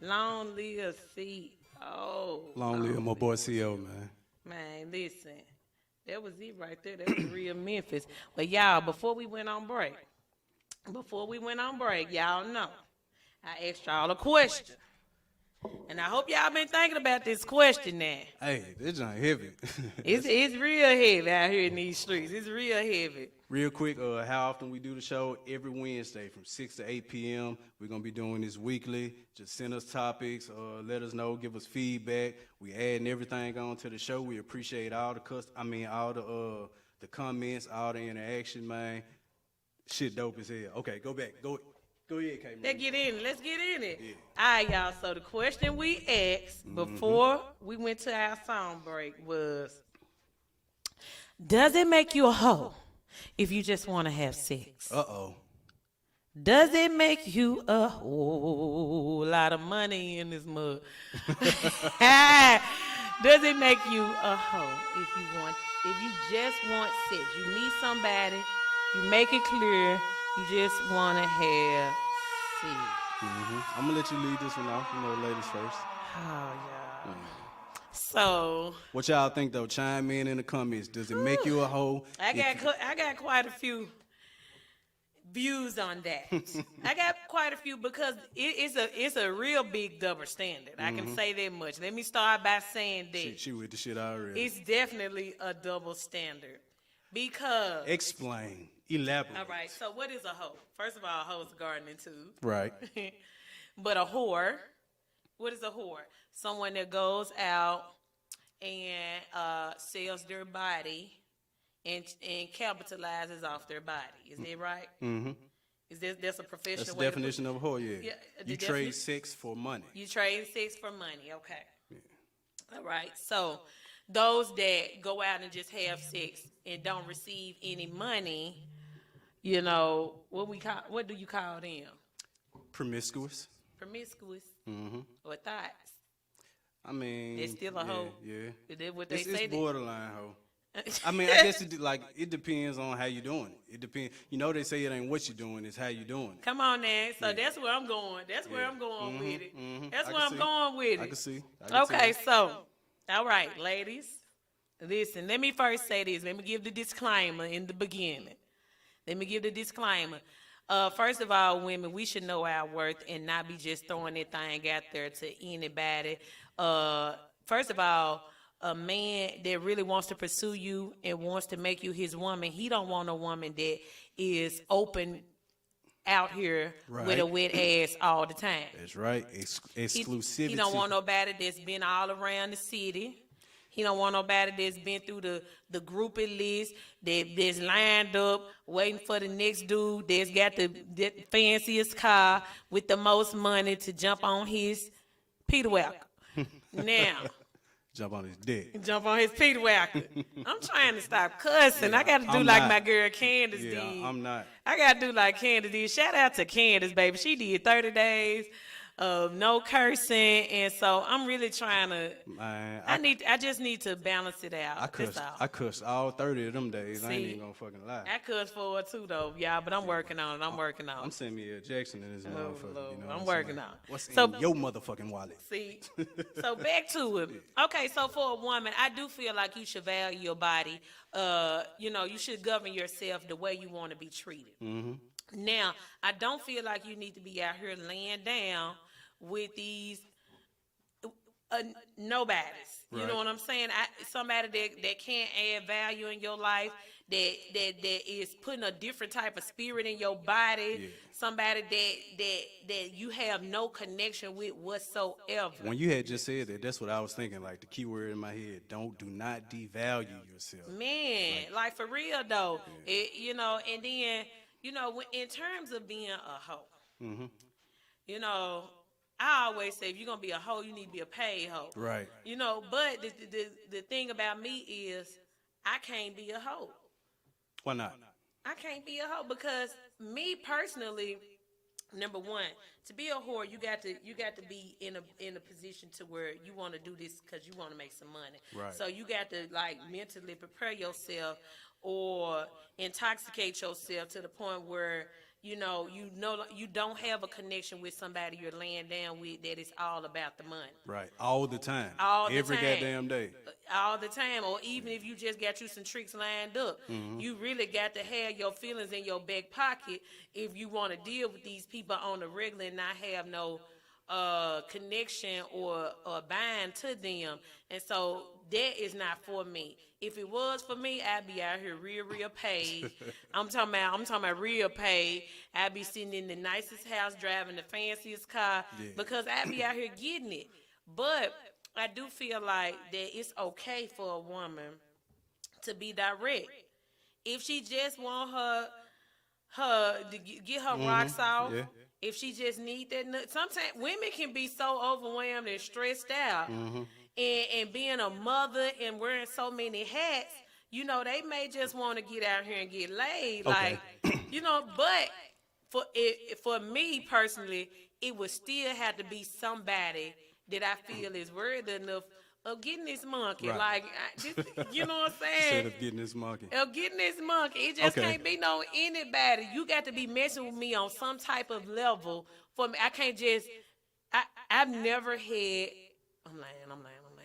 Long live CO. Long live my boy CO, man. Man, listen. That was it right there. That was real Memphis. But y'all, before we went on break, y'all know, I asked y'all a question. And I hope y'all been thinking about this question now. Hey, this joint heavy. It's real heavy out here in these streets. It's real heavy. Real quick, how often we do the show? Every Wednesday from 6 to 8 p.m. We're going to be doing this weekly. Just send us topics, let us know, give us feedback. We adding everything on to the show. We appreciate all the comments, all the interaction, man. Shit dope as hell. Okay, go back. Go ahead, K. Let's get in it. Yeah. All right, y'all. So the question we asked before we went to our song break was, does it make you a hoe if you just want to have sex? Uh-oh. Does it make you a whole lot of money in this mug? Does it make you a hoe if you just want sex? You meet somebody, you make it clear, you just want to have sex. I'm going to let you lead this one off. You know, ladies first. Oh, yeah. So, What y'all think, though? Chime in the comments. Does it make you a hoe? I got quite a few views on that. I got quite a few because it's a real big double standard. I can say that much. Let me start by saying that. She with the shit already. It's definitely a double standard because... Explain. Elaborate. All right, so what is a hoe? First of all, a hoe is gardening too. Right. But a whore, what is a whore? Someone that goes out and sells their body and capitalizes off their body. Is that right? Mm-hmm. That's a professional That's the way definition of a whore, yeah. You trade sex for money. You trade sex for money, okay. Yeah. All right, so those that go out and just have sex and don't receive any money, you know, what do you call them? Promiscuous. Or thoughts. I mean, It's still a hoe. Yeah. Is that what they say? It's borderline hoe. I mean, I guess it depends on how you doing it. It depends. You know, they say it ain't what you doing, it's how you doing it. Come on now. So that's where I'm going. That's where I'm going with it. That's where I'm going with it. I can see. I can Okay, see. so, all right, ladies. Listen, let me first say this. Let me give the disclaimer in the beginning. Let me give the disclaimer. First of all, women, we should know our worth and not be just throwing that thing out there to anybody. First of all, a man that really wants to pursue you and wants to make you his woman, he don't want a woman that is open out here with a wet ass all the time. That's right. Exclusivity. He don't want nobody that's been all around the city. He don't want nobody that's been through the groupie list, that's lined up, waiting for the next dude that's got the fanciest car with the most money to jump on his Peter Walker. Now, Jump on his dick. jump on his Peter Walker. I'm trying to stop cussing. I got to do I'm like not. my girl Candace Yeah, did. I'm not. I got to do like Candace did. Shout out to Candace, baby. She did 30 days of no cursing, and so I'm really trying to. Man, I just need to balance it out. That's all. I cussed all 30 of them days. I ain't See, even gonna fucking lie. I cuss for it too, though, y'all. But I'm working on it. I'm working on I'm it. Samuel Jackson in this motherfucker. Lord. You know I'm what working saying? on it. What's So- in your motherfucking wallet? See, so back to it. Okay, so for a woman, I do feel like you should value your body. You should govern yourself the way you want to be treated. Now, I don't feel like you need to be out here laying down with these nobodies. You know Right. what I'm saying? Somebody that can't add value in your life, that is putting a different type of spirit in your body. Yeah. Somebody that you have no connection with whatsoever. When you had just said that, that's what I was thinking. Like the key word in my head: do not devalue yourself. Man, like for real though, and then in terms of being a hoe, I always say if you're gonna be a hoe, you need to be a paid hoe. Right. But the thing about me is I can't be a hoe. Why not? I can't be a hoe because me personally, number one, to be a whore, you got to be in a position to where you want to do this because you want to make some money. Right. So you got to like mentally prepare yourself or intoxicate yourself to the point where you don't have a connection with somebody you're laying down with that is all about the money. Right. All the time. All the Every time. goddamn day. All the time, or even if you just got you some tricks lined up, you really got to have your feelings in your back pocket if you want to deal with these people on the regular and not have no connection or bind to them. And so that is not for me. If it was for me, I'd be out here real paid. I'm talking about real paid. I'd be sitting in the nicest house, driving the fanciest car, because I'd be out here getting it. But I do feel like that it's okay for a woman to be direct. If she just want her to get her rocks off, yeah. if she just need that nut. Sometimes women can be so overwhelmed and stressed out, and being a mother and wearing so many hats, they may just want to get out here and get laid, Okay. But for me personally, it would still have to be somebody that I feel is worthy enough of getting this monkey. Right. Like, you know what I'm saying? Instead of getting this monkey. Of getting this monkey. It just Okay. can't be no anybody. You got to be messing with me on some type of level for me. I can't just, I've never had, I'm lying.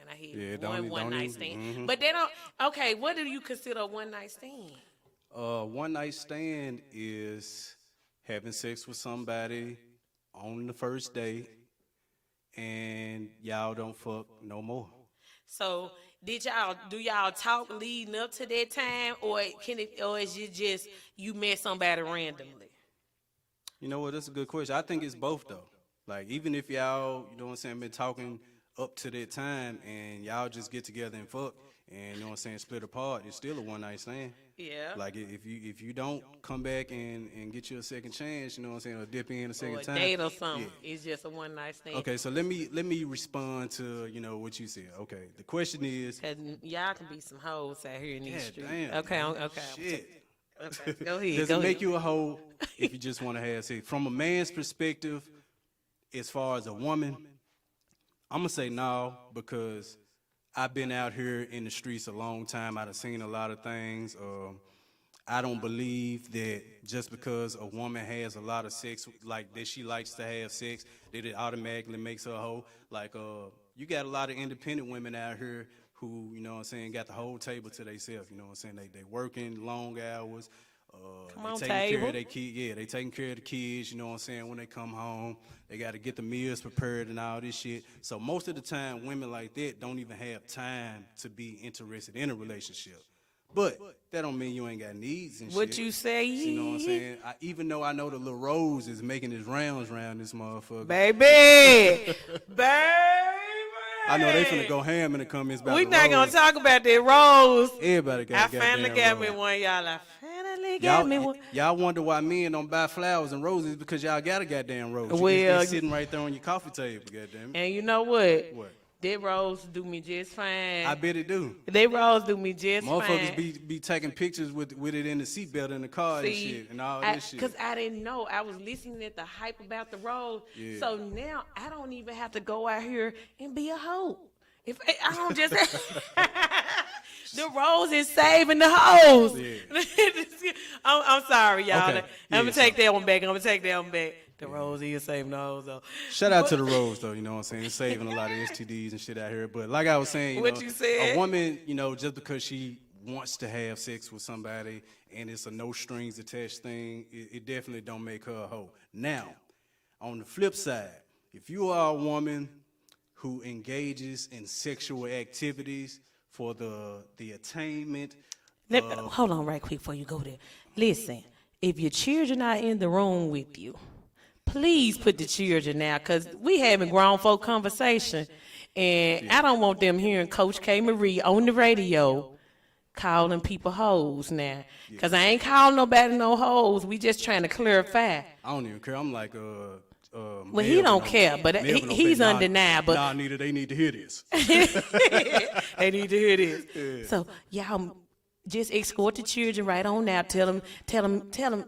I had one night stand. But they don't, okay, what do you consider a one night stand? One night stand is having sex with somebody on the first date and y'all don't fuck no more. So do y'all talk leading up to that time, or is it just you met somebody randomly? You know what? That's a good question. I think it's both though. Like even if y'all, you know what I'm saying, been talking up to that time and y'all just get together and fuck and you know what I'm saying, split apart, it's still a one night stand. Yeah. Like if you don't come back and get you a second chance, you know what I'm saying, or dip in a second Or a time. date or something. It's just a one night stand. Okay, so let me respond to what you said. Okay, the question is. Cause y'all can be some hoes out here in these God streets. damn. Okay. Shit. Okay, go ahead. Does go it make ahead. you a hoe if you just want to have sex? From a man's perspective, as far as a woman, I'm gonna say no because I've been out here in the streets a long time. I've seen a lot of things. I don't believe that just because a woman has a lot of sex, like that she likes to have sex, that it automatically makes her a hoe. Like, you got a lot of independent women out here who, you know what I'm saying, got the whole table to themselves. You know what I'm saying? They working long hours. Come on, they taking care table. of their kids. Yeah, they taking care of the kids. You know what I'm saying? When they come home, they got to get the meals prepared and all this shit. So most of the time, women like that don't even have time to be interested in a relationship. But that don't mean you ain't got needs and shit. What you say? You know what I'm saying? Even though I know the little Rose is making his rounds around this motherfucker. Baby. Baby. I know they finna go ham in the comments about We the not Rose. gonna talk about that Rose. Everybody got I finally got me one, y'all. I finally got me one. Y'all wonder why men don't buy flowers and roses because y'all got a goddamn rose. Well, It's sitting right there on your coffee table, goddamn it. And you know what? What? That Rose do me just fine. I bet it do. That Rose do me just Motherfuckers fine. be taking pictures with it in the seatbelt in the car and shit and all this shit. Because I didn't know. I was listening at the hype about the Rose. Yeah. So now I don't even have to go out here and be a hoe. If I don't just the Rose is saving the hoes. Yeah. I'm sorry, y'all. Okay. I'm gonna Yeah, take that one back. The Rose is saving the hoes though. Shout out to the Rose though, you know what I'm saying? It's saving a lot of STDs and shit out here. But like I was saying, What you said? a woman, you know, just because she wants to have sex with somebody and it's a no strings attached thing, it definitely don't make her a hoe. Now, on the flip side, if you are a woman who engages in sexual activities for the attainment, Hold on right quick before you go there. Listen, if your children are in the room with you, please put the children out, because we having grown folk conversation, and I don't want them hearing Coach K. Marie on the radio calling people hoes now, because I ain't calling nobody no hoes. We just trying to clarify. I don't even care. I'm like, Well, he don't care, but he's undeniable. Nah, Nita, they need to hear this. They need to hear this. So y'all just escort the children right on now. Tell them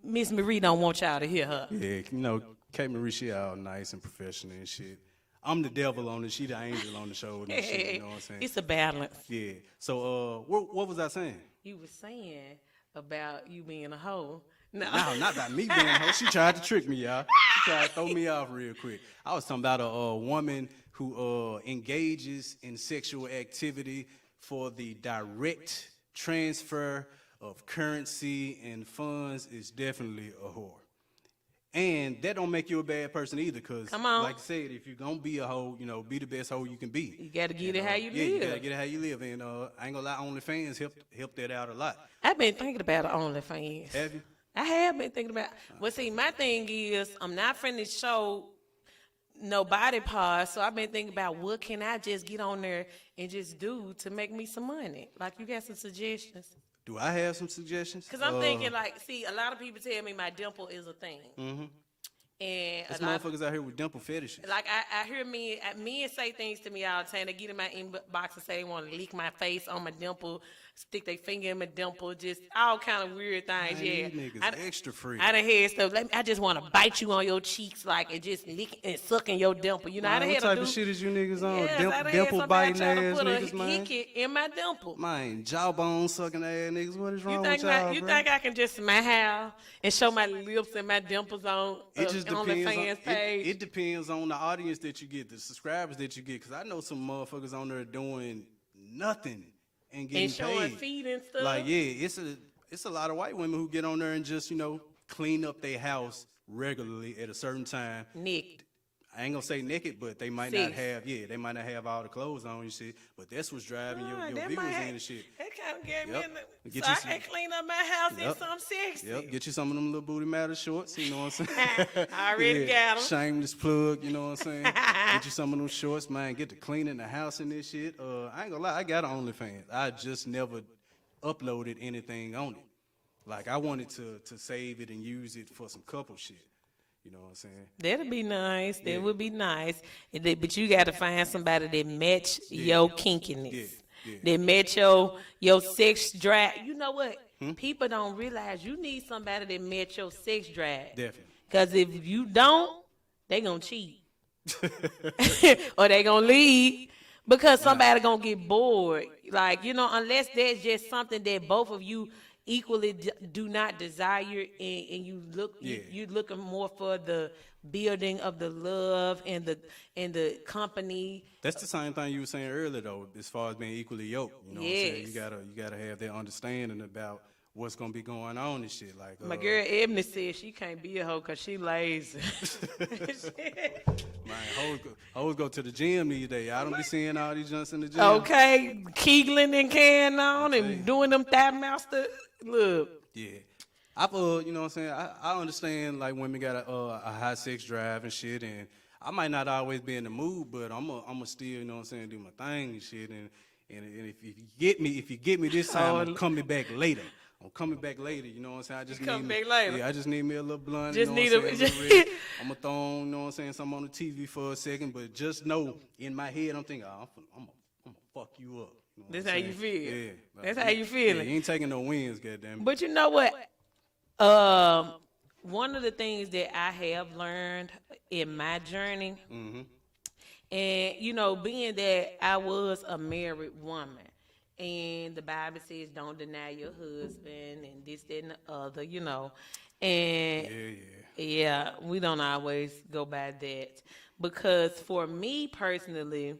Miss Marie don't want y'all to hear her. Yeah, you know, Kate Marie, she all nice and professional and shit. I'm the devil on it. She the angel on the shoulder and shit, you know what I'm saying? It's a balance. Yeah. So, what was I saying? You were saying about you being a hoe. No. No, not about me being a hoe. She tried to trick me, y'all. She tried to throw me off real quick. I was talking about a woman who engages in sexual activity for the direct transfer of currency and funds is definitely a whore. And that don't make you a bad person either, because Come on. like I said, if you're going to be a hoe, you know, be the best hoe you can be. You got to get it how you Yeah, live. you got to get it how you live. And I ain't going to lie, OnlyFans helped that out a lot. I've been thinking about OnlyFans. Have you? I have been thinking about. Well, see, my thing is I'm not finna show no body parts, so I've been thinking about what can I just get on there and just do to make me some money. Like, you got some suggestions? Do I have some suggestions? Because I'm thinking, like, see, a lot of people tell me my dimple is a thing. Mm-hmm. And There's a lot motherfuckers out here with dimple fetishes. like I hear men say things to me all the time. They get in my inbox and say they want to lick my face on my dimple, stick their finger in my dimple, just all kind of weird things. Man, Yeah, these niggas extra free. I done had stuff. I just want to bite you on your cheeks, like, and just lick and sucking your dimple. You know, I Man, done what had type to of do. shit is you niggas on? Yes, I done had Dimple somebody biting try to ass put niggas, a man. hickey in my dimple. Man, jawbone sucking ass niggas. What is wrong with You y'all, bro? think I can just smile and show my lips and my dimples on It just on the depends fans on page? it depends on the audience that you get, the subscribers that you get. Cause I know some motherfuckers on there doing nothing and getting and showing paid. feet and stuff. Like yeah, it's a lot of white women who get on there and just clean up their house regularly at a certain time. Nick. I ain't gonna say naked, but they might not have all the clothes on and shit. But that's what's driving your that views might- in and shit. That kind of gave Yep. me in Get so you I some- can clean up my house in Yep. some sexy. Yep, get you some of them little booty matter shorts, you know what I'm saying? I already got 'em. Shameless plug, you know what I'm saying? Get you some of them shorts, man. Get to cleaning the house and this shit. I ain't gonna lie, I got an OnlyFans. I just never uploaded anything on it. Like I wanted to save it and use it for some couple shit. You know what I'm saying? That'd be nice. That would be nice. But you got to find somebody that match your kinkiness. Yeah. That match your sex drive. You know what? People don't realize you need somebody that match your sex drive. Definitely. Because if you don't, they gonna cheat. Or they gonna leave. Because somebody gonna get bored. Like, unless that's just something that both of you equally do not desire, and you looking more for the building of the love and the company. That's the same thing you were saying earlier, though, as far as being equally yoked. You know what I'm saying? Yes. You gotta have that understanding about what's gonna be going on and shit. Like My girl Ebony said she can't be a hoe because she lazy. man, hoes go to the gym these days. I don't be seeing all these junks in the gym. Okay, Keegling and carrying on Okay. and doing them thigh master. Look, Yeah. I've you know what I'm saying? I understand like women got a high sex drive and shit, and I might not always be in the mood, but I'm still, you know what I'm saying, do my thing and shit, and if you get me this time, I'm coming back later. I'm coming back later, you know what I'm saying? I just coming need back later? Yeah, I just need me a little blunt. Just you know need what I'm a- saying? Little I'm gonna throw on, you know what I'm saying, something on the TV for a second, but just know in my head I'm thinking, I'm gonna fuck you up. You know what That's I'm how saying? you feel. Yeah. That's how you feeling. Yeah, you ain't taking no wins, goddamn. but you know what? One of the things that I have learned in my journey, and being that I was a married woman, and the Bible says don't deny your husband and this, that, and the other, and yeah, we don't always go by that, because for me personally,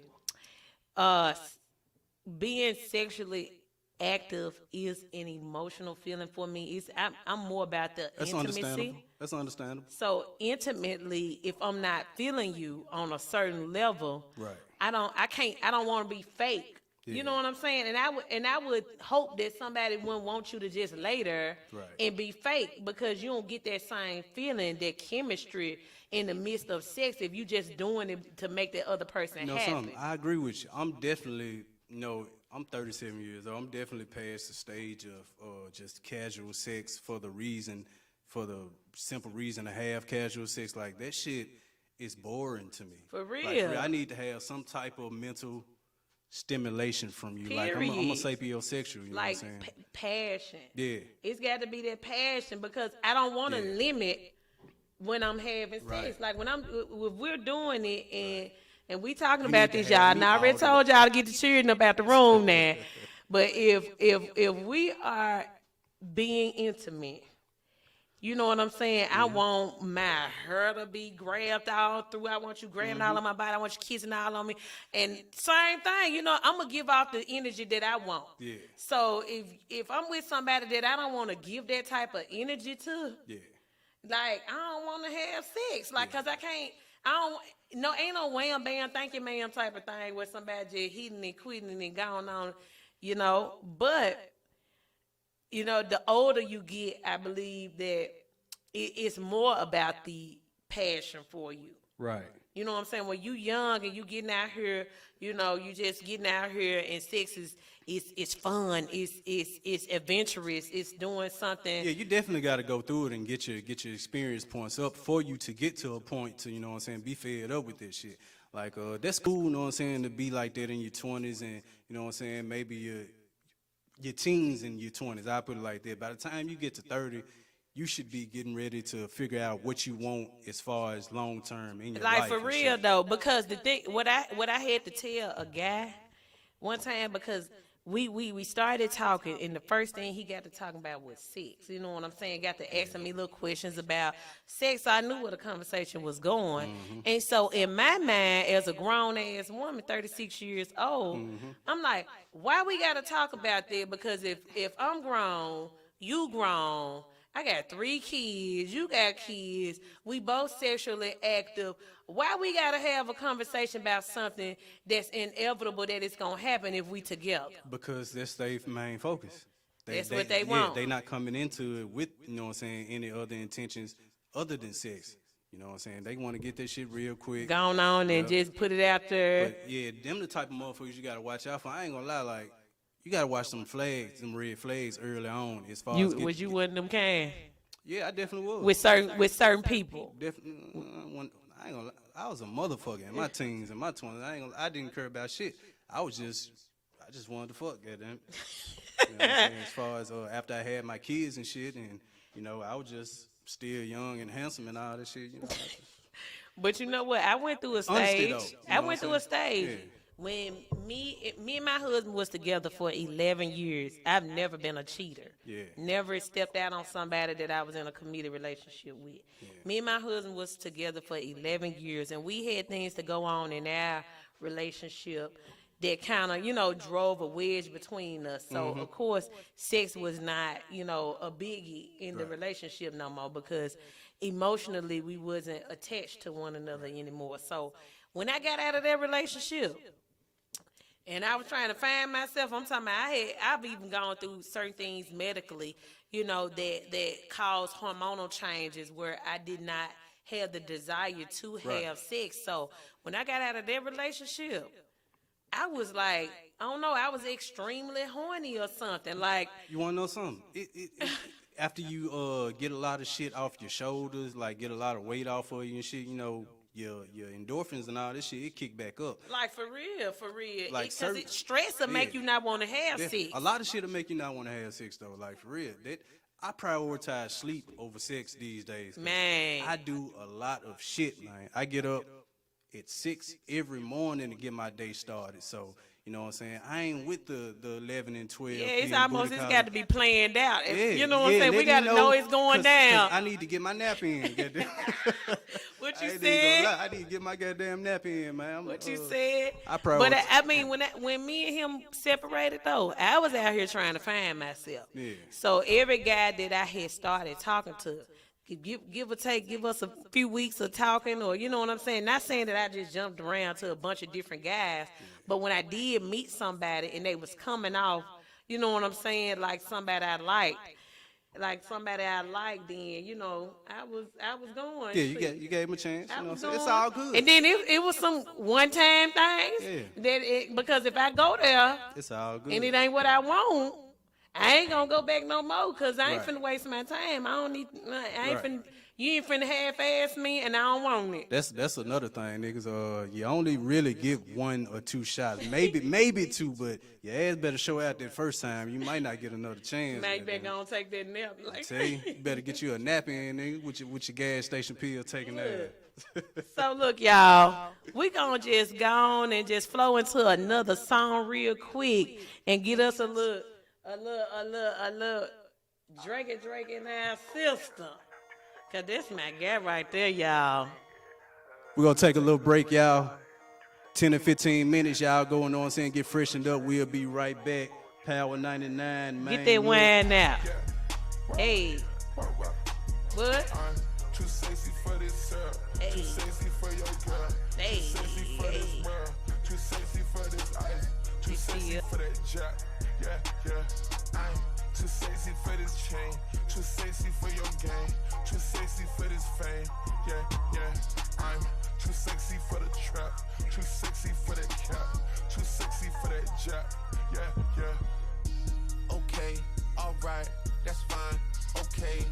being sexually active is an emotional feeling for me. I'm more about the That's intimacy. understandable. That's understandable. So intimately, if I'm not feeling you on a certain level, Right. I don't want to be fake. Yeah. You know what I'm saying? And I would hope that somebody wouldn't want you to just lay there Right. and be fake, because you don't get that same feeling, that chemistry in the midst of sex, if you just doing it to make the other person You know happy. something? I agree with you. I'm definitely, I'm 37 years old. I'm definitely past the stage of just casual sex for the simple reason to have casual sex. Like, that shit is boring to me. For Like, real. I need to have some type of mental stimulation from you. Like, I'm a Period. sapiosexual, you know Like what I'm saying? passion. Yeah. It's got to be that passion, because I don't want to Yeah. limit when I'm having sex. Right. Like if we're doing it and we talking You about need to this, have y'all. me And I already all the told y'all to get the cheering up out the room now. But if we are being intimate, you know what I'm saying? I want my hair to be grabbed all through. I want you grabbing all on my body. I want you kissing all on me. And same thing, I'm going to give off the energy that I want. Yeah. So if I'm with somebody that I don't want to give that type of energy to, Yeah. like, I don't want to have sex. Like, because ain't no wham, bam, thank you, ma'am type of thing where somebody just hitting and quitting and going on, But, the older you get, I believe that it's more about the passion for you. Right. You know what I'm saying? When you young and you getting out here, you just getting out here, and sex is fun, it's adventurous, it's doing something. Yeah, you definitely got to go through it and get your experience points up for you to get to a point to, you know what I'm saying, be fed up with this shit. Like, that's cool, you know what I'm saying, to be like that in your 20s and, you know what I'm saying, maybe your teens and your 20s. I put it like that. By the time you get to 30, you should be getting ready to figure out what you want as far as long term in your life. Like, for and real shit. though, because the thing, what I had to tell a guy one time, because we started talking, and the first thing he got to talking about was sex. You know what I'm saying? Got to asking me little questions about sex. So I knew where the conversation was going. And so in my mind, as a grown ass woman, 36 years old, I'm like, why we got to talk about that? Because if I'm grown, you grown, I got 3 kids, you got kids, we both sexually active. Why we gotta have a conversation about something that's inevitable, that it's gonna happen if we together? Because that's their main focus. That's what they want. They not coming into it with, you know what I'm saying, any other intentions other than sex. You know what I'm saying? They want to get that shit real quick. Gone on and just put it out there. But yeah, them the type of motherfuckers you gotta watch out for. I ain't gonna lie, like, you gotta watch some red flags early on as far as Was you one of them kind? Yeah, I definitely was. With certain people. Definitely, I ain't gonna lie, I was a motherfucker in my teens and my 20s. I didn't care about shit. I just wanted to fuck, goddamn. You know what I'm saying? As far as after I had my kids and shit, and I was just still young and handsome and all that shit. But you know what? I went through a Honesty, stage. though, you know I what went I'm through a saying? stage when me and my husband was together for 11 years, I've never been a cheater. Yeah. Never stepped out on somebody that I was in a committed relationship with. Me and my husband was together for 11 years, and we had things to go on in our relationship that kind of, drove a wedge between us. So, of course, sex was not, a biggie in the relationship no more because emotionally we wasn't attached to one another anymore. So, when I got out of that relationship, and I was trying to find myself, I'm talking about I've even gone through certain things medically, that caused hormonal changes where I did not have the desire to have sex. So when I got out of that relationship, I was like, I don't know, I was extremely horny or something. Like, You want to know something? After you get a lot of shit off your shoulders, like get a lot of weight off of you and shit, your endorphins and all this shit, it kick back up. like for real. Like Because stress will make you not want to have Yeah, sex. a lot of shit will make you not want to have sex though. Like for real, I prioritize sleep over sex these days. 'Cause Man. I do a lot of shit, man. I get up at 6 every morning to get my day started. So you know what I'm saying? I ain't with the 11 and 12. Yeah, it's PM almost, booty it's call. got to be planned out. Yeah, You know what I'm yeah, saying? We let got me to know it's going 'cause down. I need to get my nap in. Goddamn. What I you ain't even gonna said? lie. I need to get my goddamn nap in, man. What you said? I But prioritize. I mean, when me and him separated though, I was out here trying to find myself. Yeah. So every guy that I had started talking to, give or take, give us a few weeks of talking, or you know what I'm saying. Not saying that I just jumped around to a bunch of different guys, but when I did meet somebody and they was coming off, you know what I'm saying, like somebody I liked. Then I was going. Yeah, you gave him a chance. You know what I'm was saying? It's going. all good. And then it was some one-time things. Yeah. Because if I go there It's all good. and it ain't what I want, I ain't gonna go back no more. Cause I ain't Right. finna waste my time. I don't need. I ain't Right. finna. You ain't finna half-ass me, and I don't want it. That's another thing, niggas. You only really get 1 or 2 shots, maybe 2, but your ass better show out that first time. You might not get another chance. Now you better goddamn. go and take that nap. Like, Tell you better get you a nap in, nigga, with your gas station pill taking that. so look, y'all, we gonna just go on and just flow into another song real quick and get us a little Drake in our system. Cause this my guy right there, y'all. We're gonna take a little break, y'all. 10 to 15 minutes, y'all going on saying get freshened up. We'll be right back. Power 99, man. Get that wine out. Hey. What? I'm too sexy for this syrup. Hey. Too sexy for your girl. Hey. Too sexy for this world. Too sexy for this ice. Too sexy for that jack. Yeah. I'm too sexy for this chain. Too sexy for your game. Too sexy for this fame. Yeah. I'm too sexy for the trap. Too sexy for that cap. Too sexy for that jack. Yeah. Okay, alright, that's fine. Okay.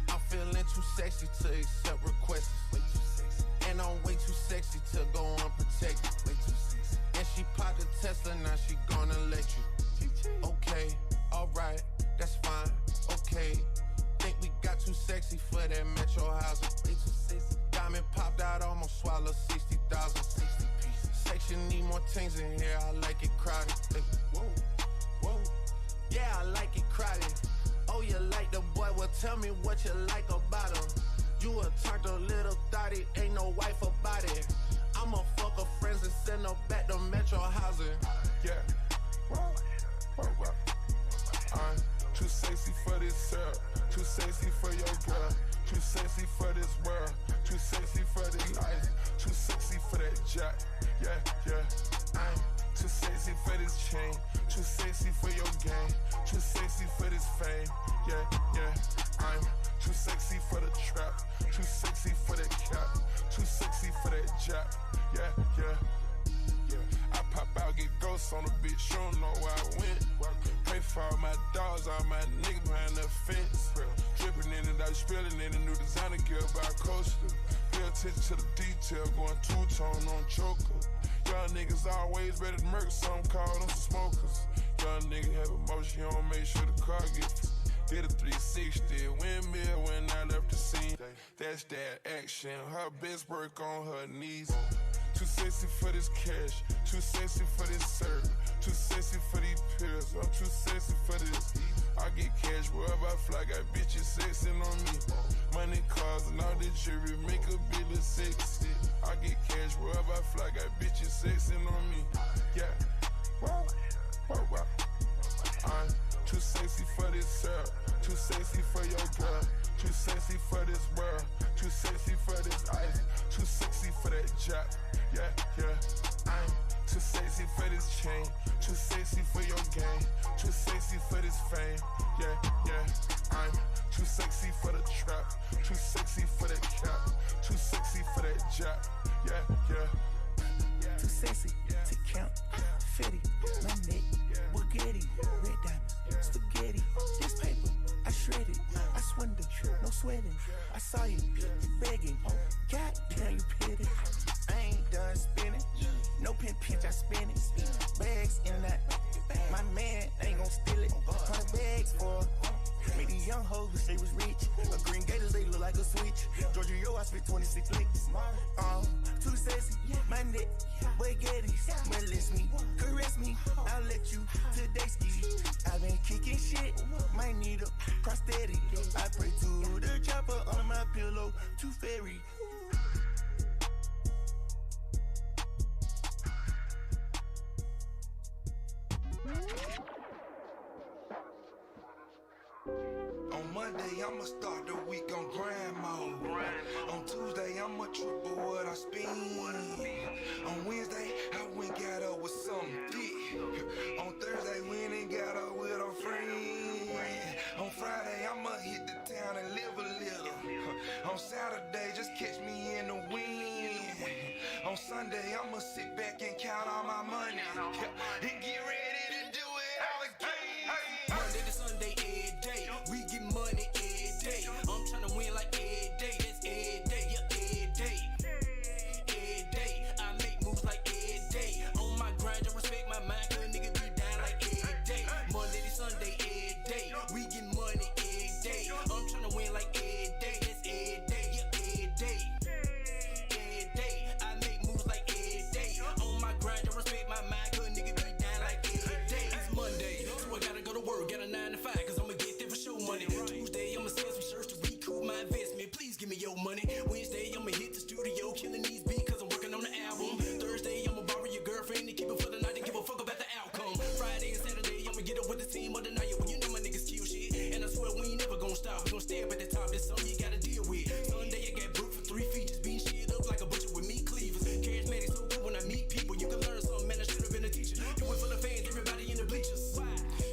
I'm feeling too sexy to accept requests. Way too sexy. And I'm way too sexy to go unprotected. Way too sexy. And she popped a Tesla, now she gonna let you. Okay, alright, that's fine. Okay. Think we got too sexy for that Metro housing. Way too sexy. Diamond popped out, almost swallowed 60,000. 60 pieces. Section need more things in here, I like it crowded. Whoa. Yeah, I like it crowded. Oh, you like the boy? Well, tell me what you like about him. You a turned a little thotty, ain't no wife about it. I'ma fuck her friends and send her back to Metro housing. Yeah. I'm too sexy for this syrup. Too sexy for your girl. Too sexy for this world. Too sexy for this ice. Too sexy for that jack. Yeah. I'm too sexy for this chain. Too sexy for your game. Too sexy for this fame. Yeah. I'm too sexy for the trap. Too sexy for that cap. Too sexy for that jack. Yeah. I pop out, get ghosts on the bitch, you don't know where I went. Pray for all my dogs, all my niggas behind the fence. Dripping in it, I spilling in a new designer gear by coaster. Pay attention to the detail, going two-tone on choker. Young niggas always ready to murk, some call them smokers. Young nigga have emotion, you don't make sure the car gets. Did a 360, windmill when I left the scene. That's that action, her best work on her knees. Too sexy for this cash, too sexy for this serve, too sexy for these pills, I'm too sexy for this. I get cash wherever I fly, got bitches sexing on me. Money, cars, and all the jewelry make a bill of sexy. I get cash wherever I fly, got bitches sexing on me. Yeah, wow, wow, wow. I'm too sexy for this syrup, too sexy for your girl, too sexy for this world, too sexy for this ice, too sexy for that job. Yeah, yeah. I'm too sexy for this chain, too sexy for your game, too sexy for this fame. Yeah, yeah. I'm too sexy for the trap, too sexy for that cap, too sexy for that job. Yeah, yeah. Too sexy to count, fitty, my neck, Bugatti, red diamonds, spaghetti, this paper, I shred it, I swindle, no sweating, I saw you begging, goddamn you pity, I ain't done spinning, no pinch, I spin it, bags in that, my man ain't gon' steal it, 100 bags for made these young hoes wish they was rich. A green gators, they look like a switch. Georgia, yo, I spit 26 licks. Too sexy, my neck, Bugattis. Molest me, caress me, I'll let you today ski. I been kicking shit, might need a prosthetic. I pray to the chopper on my pillow, too fairy. On Monday, I'ma start the week on grind mode. On Tuesday, I'ma triple what I spend. On Wednesday, I went got up with something thick. On Thursday, went and got up with a friend. On Friday, I'ma hit the town and live a little. On Saturday, just catch me in the wind. On Sunday, I'ma sit back and count all my money. And get ready to do it all again. Monday to Sunday, every day. We get money every day. I'm tryna win like every day. That's every day, yeah, every day. Every day. I make moves like every day. On my grind, just respect my mind, cause nigga be down like every day. Monday to Sunday, every day. We get money every day. I'm tryna win like every day. That's every day, yeah, every day. Every day. I make moves like every day. On my grind, just respect my mind, cause nigga be down like every day. It's Monday, so I gotta go to work, got a 9 to 5, cause I'ma get there for show money. Tuesday, I'ma sell some shirts to recoup my investment. Please give me your money. Wednesday, I'ma hit the studio, killing these beats, cause I'm working on the album. Thursday, I'ma borrow your girlfriend and keep it for the night and give a fuck about the outcome. Friday and Saturday, I'ma get up with the team of the night. Well, you know my niggas kill shit, and I swear we ain't never gonna stop. We gon' stay up at the top, that's something you gotta deal with. Sunday, I got booked for 3 features, beating shit up like a butcher with meat cleavers. Charismatic, so good when I meet people, you can learn something, man, I should've been a teacher. Do it for the fans, everybody in the bleachers. Why?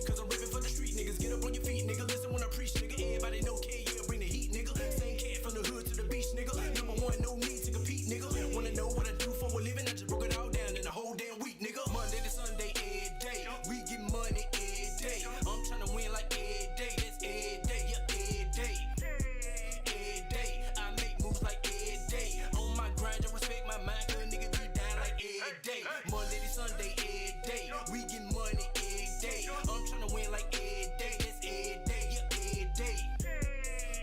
Cause I'm ripping for the street, niggas, get up on your feet, nigga, listen when I preach, nigga, everybody know K, yeah, bring the heat, nigga. Same cat from the hood to the beach, nigga. Number one, no need to compete, nigga. Wanna know what I do for a living? I just broke it all down in a whole damn week, nigga. Monday to Sunday, every day. We get money every day. I'm tryna win like every day. That's every day, yeah, every day. Every day. I make moves like every day. On my grind, just respect my mind, cause nigga be down like every day. Monday to Sunday, every day. We get money every day. I'm tryna win like every day. That's every day, yeah, every day.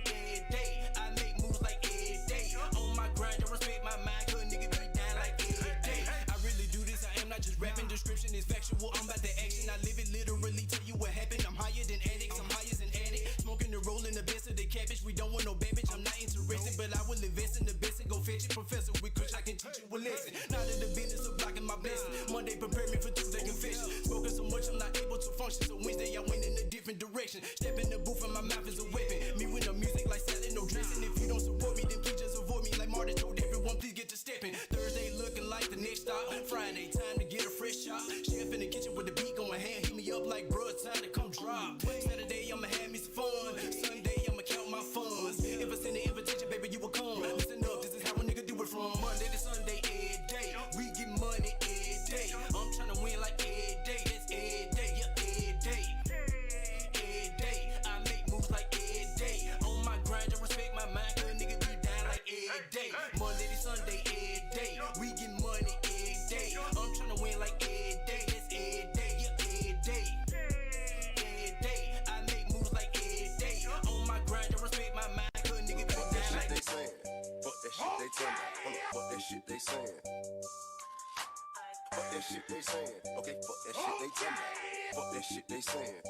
Every day. I make moves like every day. On my grind, just respect my mind, cause nigga be down like every day. I really do this, I am not just rapping. Description is factual, I'm about the action. I live it literally, tell you what happened. I'm higher than addicts, I'm higher than addict. Smoking and rolling the best of the cabbage. We don't want no bad bitch, I'm not interested, but I will invest in the best and go fetch it. Professor with kush, I can teach you a lesson. Not in the business of blocking my blessing. Monday prepare me for Tuesday confession. Smoking so much I'm not able to function, so Wednesday I went in a different direction. Step in the booth and my mouth is a weapon. Me with no music like salad, no dressing. If you don't support me, then please just avoid me. Like Martin told everyone, please get to stepping. Thursday looking like the next stop. Friday, time to get a fresh shot. Chef in the kitchen with the beat going hand, hit me up like bruh, time to come drop. Saturday I'ma have me some fun. Sunday I'ma count my funds. If I send an invitation, baby, you will come. Listen up, this is how a nigga do it from Monday to Sunday, every day. We get money every day. I'm tryna win like every day. That's every day, yeah, every day. Every day. I make moves like every day. On my grind, just respect my mind, cause nigga be down like every day. Monday to Sunday, every day. We get money every day. I'm tryna that shit they saying. Okay, fuck that shit they talking about. Fuck that shit they saying.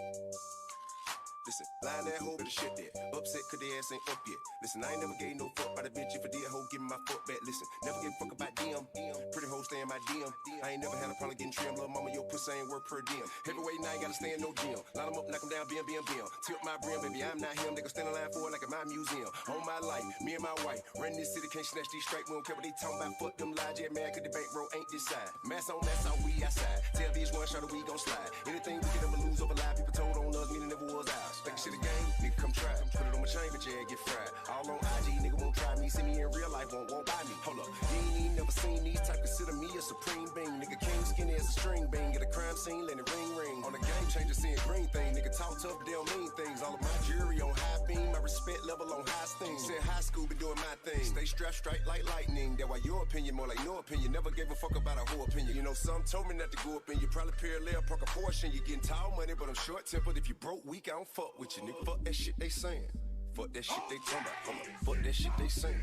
Listen, line that hoe, better shit that. Upset cause their ass ain't up yet. Listen, I ain't never gave no fuck by the bitch. If a dead hoe, give me my fuck back. Listen, never give a fuck about them. Pretty hoe stay in my DM. I ain't never had a problem getting trimmed. Little mama, your pussy ain't work per diem. Heavyweight, now ain't gotta stay in no gym. Line them up, knock them down, bim. Tip my brim, baby, I'm not him. They gon' stand in line for it like at my museum. On my life, me and my wife. Run this city, can't snatch these straight. We don't care what they talking about. Fuck them lies, yeah, man, cause the bankroll ain't this side. Mass on, we outside. Tell bitch one shot, we gon' slide. Anything we can ever lose over lie. People told on us, meaning never was ours. Think shit a game, nigga, come try. Put it on my chain, but yeah, get fried. All on IG, nigga won't try me. See me in real life, won't buy me. Hold up, you ain't even never seen these type. Consider me a supreme being. Nigga, king skinny as a string bean. Get a crime scene, let it ring. On the game changer, seeing green thing. Nigga talk tough, they don't mean things. All of my jury on high beam, my respect level on high steam. Said high school, been doing my thing. Stay strapped straight like lightning. That why your opinion more like no opinion. Never gave a fuck about a whole opinion. You know, some told me not to go up in you. Probably parallel, park a portion. You getting tall money, but I'm short tempered. If you broke weak, I don't fuck with you, nigga. Fuck that shit they saying. Fuck that shit they talking about. Fuck that shit they saying.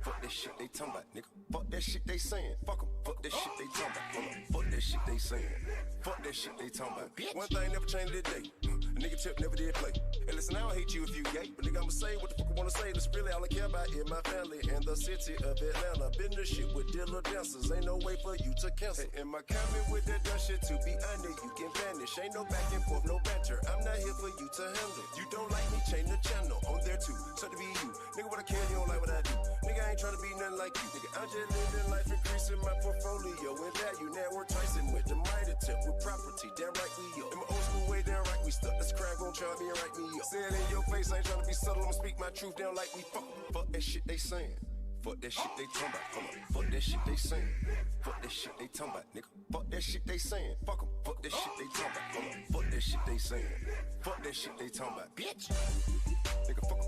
Fuck that shit they talking about, nigga. Fuck that shit they saying. Fuck 'em. Fuck that shit they talking about. Fuck that shit they saying. Fuck that shit they talking about. Bitch. One thing never changed today. A nigga tip never did play. Hey, listen, I don't hate you if you gay, but nigga, I'ma say what the fuck I wanna say. That's really all I care about in my family and the city of Atlanta. Been the shit with dealer dancers. Ain't no way for you to cancel. Hey, in my comment with that dumb shit to be under, you can vanish. Ain't no back and forth, no banter. I'm not here for you to handle. You don't like me, change the channel. On there too, so to be you. Nigga, what I care, you don't like what I do. Nigga, I ain't tryna be nothing like you. Nigga, I'm just living life, increasing my portfolio. And value, network Tyson with the mighty tip with property. Damn right we up. In my old school way, damn right we stuck. This crime gon' try me and write me up. Say it in your face, I ain't tryna be subtle. I'ma speak my truth, they don't like me. Fuck that shit they saying. Fuck that shit they talking about. Fuck that shit they saying. Fuck that shit they talking about, nigga. Fuck that shit they saying. Fuck 'em. Fuck that shit they talking about. Fuck that shit they saying. Fuck that shit they talking about, bitch. Nigga, fuck 'em.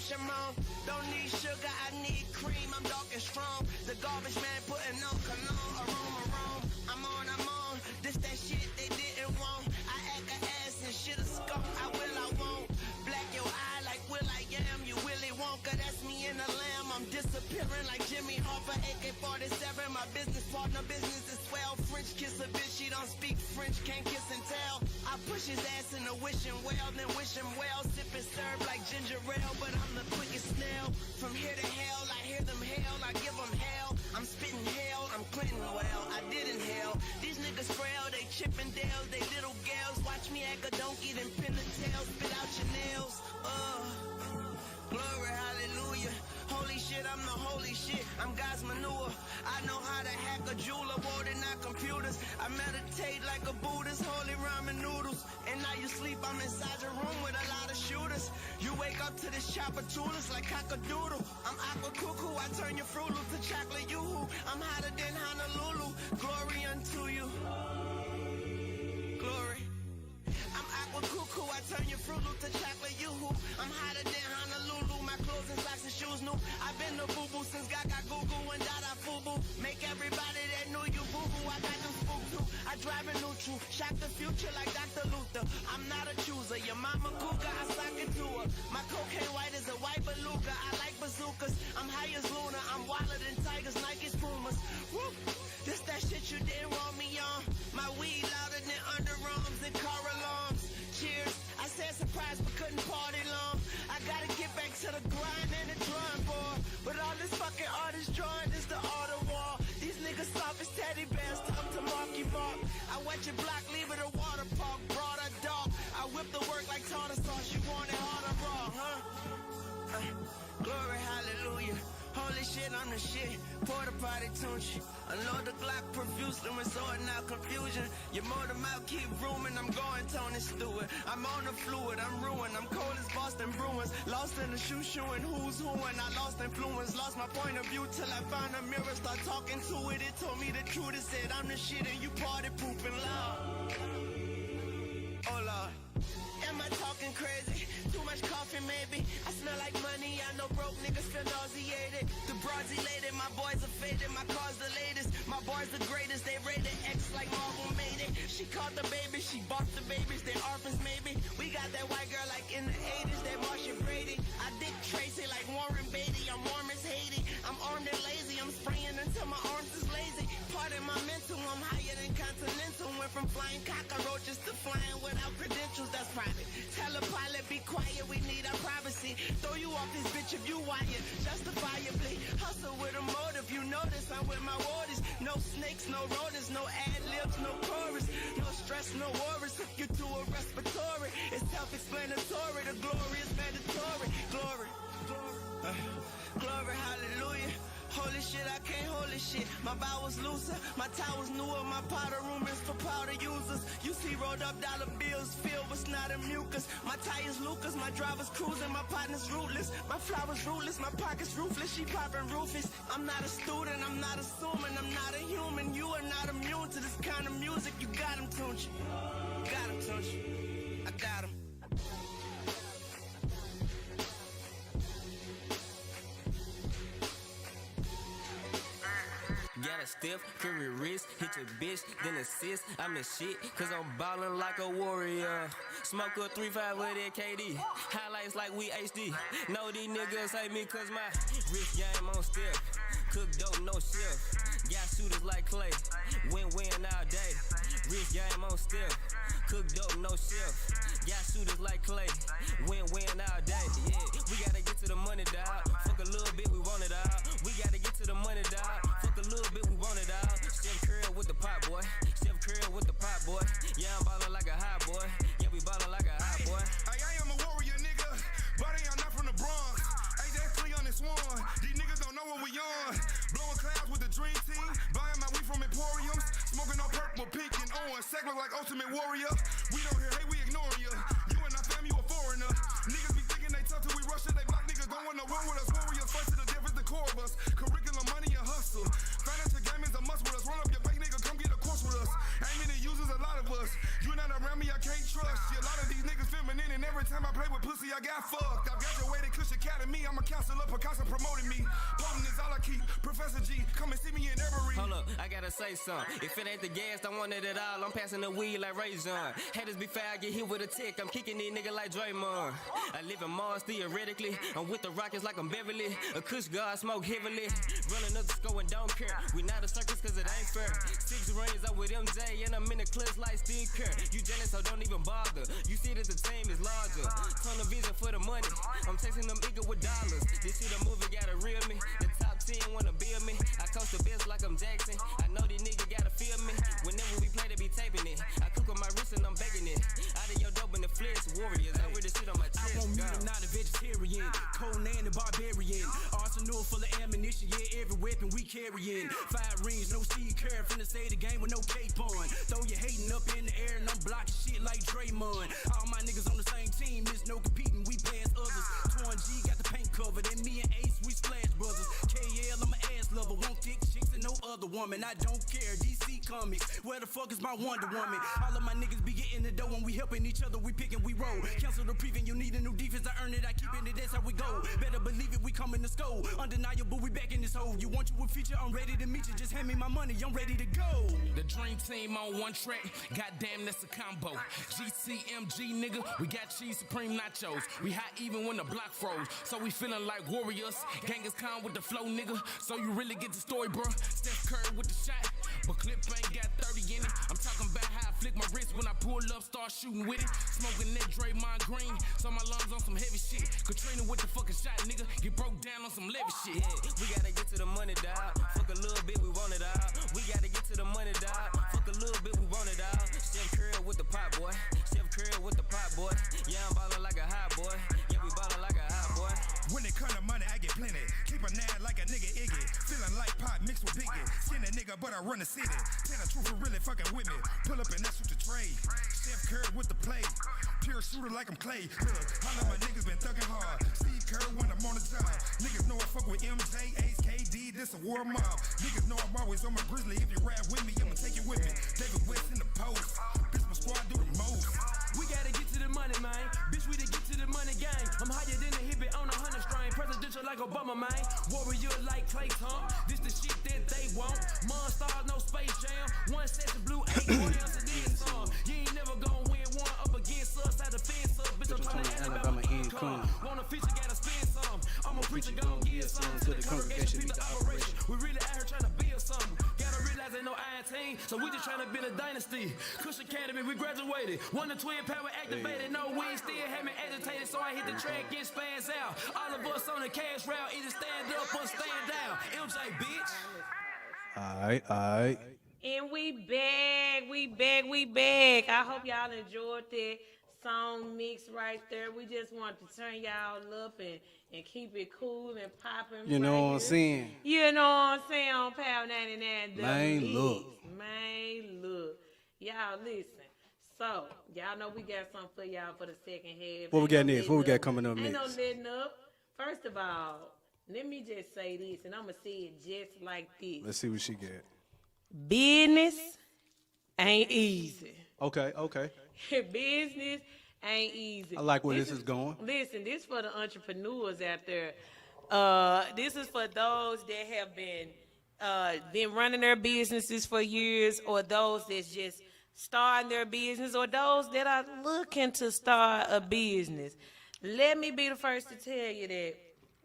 Shimon. Don't need sugar, I need cream. I'm dark and strong. The garbage man putting on cologne, aroma. I'm on. This that shit they didn't want. I act a ass and shit a skunk. I won't. Black your eye like Will I Am. You Willy Wonka, that's me in the lamb. I'm disappearing like Jimmy Hoffa, AK-47. My business partner, business is swell. French kiss a bitch, she don't speak French, can't kiss and tell. I push his ass in the wishing well, then wish him well. Sip and serve like ginger ale, but I'm the quickest snail. From here to hell, I hear them hail, I give them hell. I'm spitting hell, I'm Clinton well, I didn't hell. These niggas frail, they Chippendales, they little gals. Watch me act a donkey, then pin the tail, spit out your nails. Glory, hallelujah. Holy shit, I'm the holy shit. I'm God's manure. I know how to hack a jeweler, more than our computers. I meditate like a Buddhist, holy ramen noodles. And now you sleep, I'm inside your room with a lot of shooters. You wake up to this chopper tunas like cock-a-doodle. I'm aqua cuckoo, I turn your Fruit Loop to chocolate yoo-hoo. I'm hotter than Honolulu. Glory unto you. Glory. I'm aqua cuckoo, I turn your Fruit Loop to chocolate yoo-hoo. I'm hotter than Honolulu. My clothes and socks and shoes new. I've been the boo-boo since Gaga Goo-Goo and Dada Fubu. Make everybody that knew you boo-boo. I got them spooked too. I drive a neutral. Shock the future like Dr. Luther. I'm not a chooser. Your mama cougar, I sock it to her. My cocaine white is a white beluga. I like bazookas. I'm high as Luna. I'm wilder than tigers, Nike's Pumas. Woo! This that shit you didn't want me on. My weed louder than underarms and car alarms. Cheers. I said surprise but couldn't party long. I gotta get back to the grind and the drawing board. But all this fucking artist drawing is the art of war. These niggas soft as teddy bears, time to Marky Mark. I wet your block, leave it a water park, broad or dark. I whip the work like tartar sauce, you want it hard or raw, huh? Glory, hallelujah. Holy shit, I'm the shit. Porta potty tunch. Unload the Glock profusely when sorting out confusion. Your motor mouth keep rooming. I'm going Tony Stewart. I'm on the fluid. I'm ruined. I'm cold as Boston Bruins. Lost in the shoe-shoeing. Who's who and I lost influence. Lost my point of view till I found a mirror. Start talking to it. It told me the truth. It said I'm the shit and you party pooping loud. Oh Lord. Am I talking crazy? Too much coffee maybe. I smell like money, I know broke niggas feel nauseated. The broads elated, my boys are faded, my car's the latest. My boys the greatest, they rated X like Marvel made it. She caught the baby, she bought the babies, they orphans maybe. We got that white girl like in the 80s, that Marsha Brady. I Dick Tracy like Warren Beatty, I'm warm as Haiti. I'm armed and lazy, I'm spraying until my arms is lazy. Pardon my mental, I'm higher than continental. Went from flying cockroaches to flying without credentials, that's private. Tell a pilot, be quiet, we need our privacy. Throw you off this bitch if you wired, justifiably. Hustle with a motive, you notice I'm with my waters. No snakes, no rodents, no ad-libs, no chorus. No stress, no worries, hook you to a respiratory. It's self-explanatory, the glory is mandatory. Glory, glory, hallelujah. Holy shit, I can't hold this shit. My bowels looser, my towels newer, my powder room is for powder users. You see rolled up dollar bills filled with snot and mucus. My tires Lucas, my driver's cruising, my partner's rootless. My flowers rootless, my pockets roofless, she popping roofies. I'm not a student, I'm not assuming, I'm not a human. You are not immune to this kind of music. You got him, Tunch. Got him, Tunch. I got him. Got a stiff, curry wrist, hit your bitch, then assist. I'm the shit, cause I'm ballin' like a warrior. Smoke a 3-5 with that KD. Highlights like we HD. Know these niggas hate me cause my wrist game on stiff. Cook dope, no shift. Got shooters like Clay. Win-win all day. Wrist game on stiff. Cook dope, no shift. Got shooters like Clay. Win-win all day. Yeah, we gotta get to the money, dawg. Fuck a little bit, we want it all. We gotta get to the money, dawg. Fuck a little bit, we want it all. Chef Curl with the pot, boy. Chef Curl with the pot, boy. Yeah, I'm ballin' like a high boy. Yeah, we ballin' like a high boy. I am a warrior, nigga, but I'm not from the Bronx. AJ Cleon and Swan, these niggas don't know what we on. Blowing clouds with the dream team, buying my weed from Emporiums, smoking on purple, pink, and orange. Sack look like Ultimate Warrior. We don't hear, hey, we ignoring you. You and I fam, you a foreigner. Niggas be thinking they tough till we rush it. They block niggas, don't want no war with us. Warriors fight to the death is the core of us. Curriculum, money, and hustle. Financial game is a must with us. Roll up your bank, nigga, come get a course with us. Ain't many users, a lot of us. You not around me, I can't trust. Yeah, a lot of these niggas feminine, and every time I play with pussy, I got fucked. I graduated Kush Academy, I'm a counselor, Picasso promoting me. Potent is all I keep. Professor G, come and see me in every. Hold up, I gotta say something. If it ain't the gas, don't want it at all. I'm passing the weed like Ray John. Haters be foul, get hit with a tick. I'm kicking these niggas like Draymond. I live in Mars theoretically. I'm with the Rockets like I'm Beverly. A Kush God smoke heavily. Running up the score and don't care. We not a circus cause it ain't fair. 6 rings up with MJ and I'm in the clips like Steve Kerr. You jealous so don't even bother. You see that the team is larger. Tunnel vision for the money. I'm chasing them eager with dollars. This shit a movie gotta reel me. The top 10 wanna build me. I coach the best like I'm Jackson. I know these niggas gotta feel me. Whenever we play they be taping it. I cook on my wrist and I'm begging it. Out of your dope in the flesh, warriors. I wear the shit on my chest. I want me to not a vegetarian. Conan the barbarian. Arsenal full of ammunition. Yeah, every weapon we carrying. 5 rings, no Steve Kerr. Finna say the game with no cape on. Throw your hating up in the air and I'm blocking shit like Draymond. All my niggas on the same team. There's no competing. We pass others. Torn G got the paint covered. And me and Ace, we splash brothers. KL, I'm an ass lover. Won't thick chicks and no other woman. I don't care. DC Comics. Where the fuck is my Wonder Woman? All of my niggas be getting the dough when we helping each other. We pick and we roll. Cancel the prevent. You need a new defense. I earn it. I keep it. That's how we go. Better believe it. We coming to score. Undeniable. We back in this hole. You want you a feature? I'm ready to meet you. Just hand me my money. I'm ready to go. The dream team on one track. Goddamn, that's a combo. GCMG, nigga. We got cheese supreme nachos. We hot even when the block froze. So we feeling like warriors. Genghis Khan with the flow, nigga. So you really get the story, bro. Steph Curry with the shot. But clip ain't got 30 in it. I'm talking about how I flick my wrist when I pull up, start shooting with it. Smoking that Draymond Green. So my lungs on some heavy shit. Katrina with the fucking shot, nigga. Get broke down on some levy shit. Yeah, we gotta get to the money, dawg. Fuck a little bit, we want it all. We gotta get to the money, dawg. Fuck a little bit, we want it all. Chef Curl with the pot, boy. Chef Curl with the pot, boy. Yeah, I'm ballin' like a high boy. Yeah, we ballin' like a high boy. When it come to money, I get plenty. Keep a nag like a nigga but I run the city. Tell the truth, for really fucking with me. Pull up and that's what the trade. Steph Curry with the play. Pure shooter like I'm Clay. Look, all of my niggas been thugging hard. Steve Kerr when I'm on the job. Niggas know I fuck with MJ, Ace, KD, this a war mob. Niggas know I'm always on my grizzly. If you ride with me, I'ma take it with me. David West in the post. Bitch, my squad do the most. We gotta get to the money, man. Bitch, we to get to the money gang. I'm higher than a hippie on 100 strain. Presidential like Obama, man. Warrior like Clay Tom. This the shit that they want. Monstars, no Space Jam. One session blue, 8 ounce of this song. You ain't never gonna win one up against us. Had a fence up, bitch. I'm trying to Alabama income. Want a feature, gotta spend some. I'm a preacher, gon' give some to the congregation. Beat the operation. We really out here trying to build something. Gotta realize ain't no iron team, so we just trying to build a dynasty. Kush Academy, we graduated. One to twin power activated. No wings, still haven't agitated, so I hit the track, get spans out. All of us on the cash route, either stand up or stand down. MJ, bitch. Alright. And we back. I hope y'all enjoyed that song mix right there. We just want to turn y'all up and keep it cool and popping. You know what I'm saying? You know what I'm saying on Power99DaMixx. Man, look. Y'all listen. So, y'all know we got something for y'all for the second half. What we got next? What we got coming up Ain't next? no letting up. First of all, let me just say this, and I'm going to say it just like this. Let's see what she got. Business ain't easy. Okay. Business ain't easy. I like where this is going. Listen, this for the entrepreneurs out there. This is for those that have been running their businesses for years, or those that's just starting their business, or those that are looking to start a business. Let me be the first to tell you that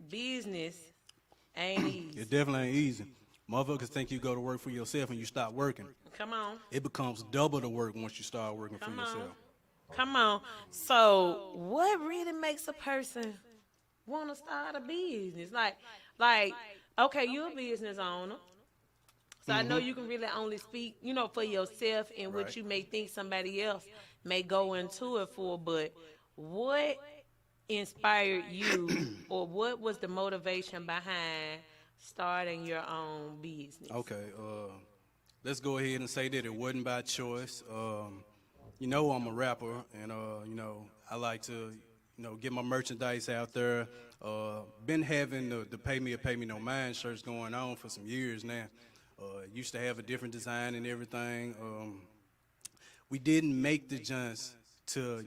business ain't easy. It definitely ain't easy. Motherfuckers think you go to work for yourself and you stop working. Come on. It becomes double the work once you start working for yourself. Come on. So, what really makes a person want to start a business? Like, okay, you're a business owner. So I know you can really only speak, for yourself and what you may think somebody else may go into it for, but what inspired you or what was the motivation behind starting your own business? Okay, let's go ahead and say that it wasn't by choice. I'm a rapper, and I like to, get my merchandise out there. Been having the Pay Me or Pay Me No Mind shirts going on for some years now. Used to have a different design and everything. We didn't make the junts to,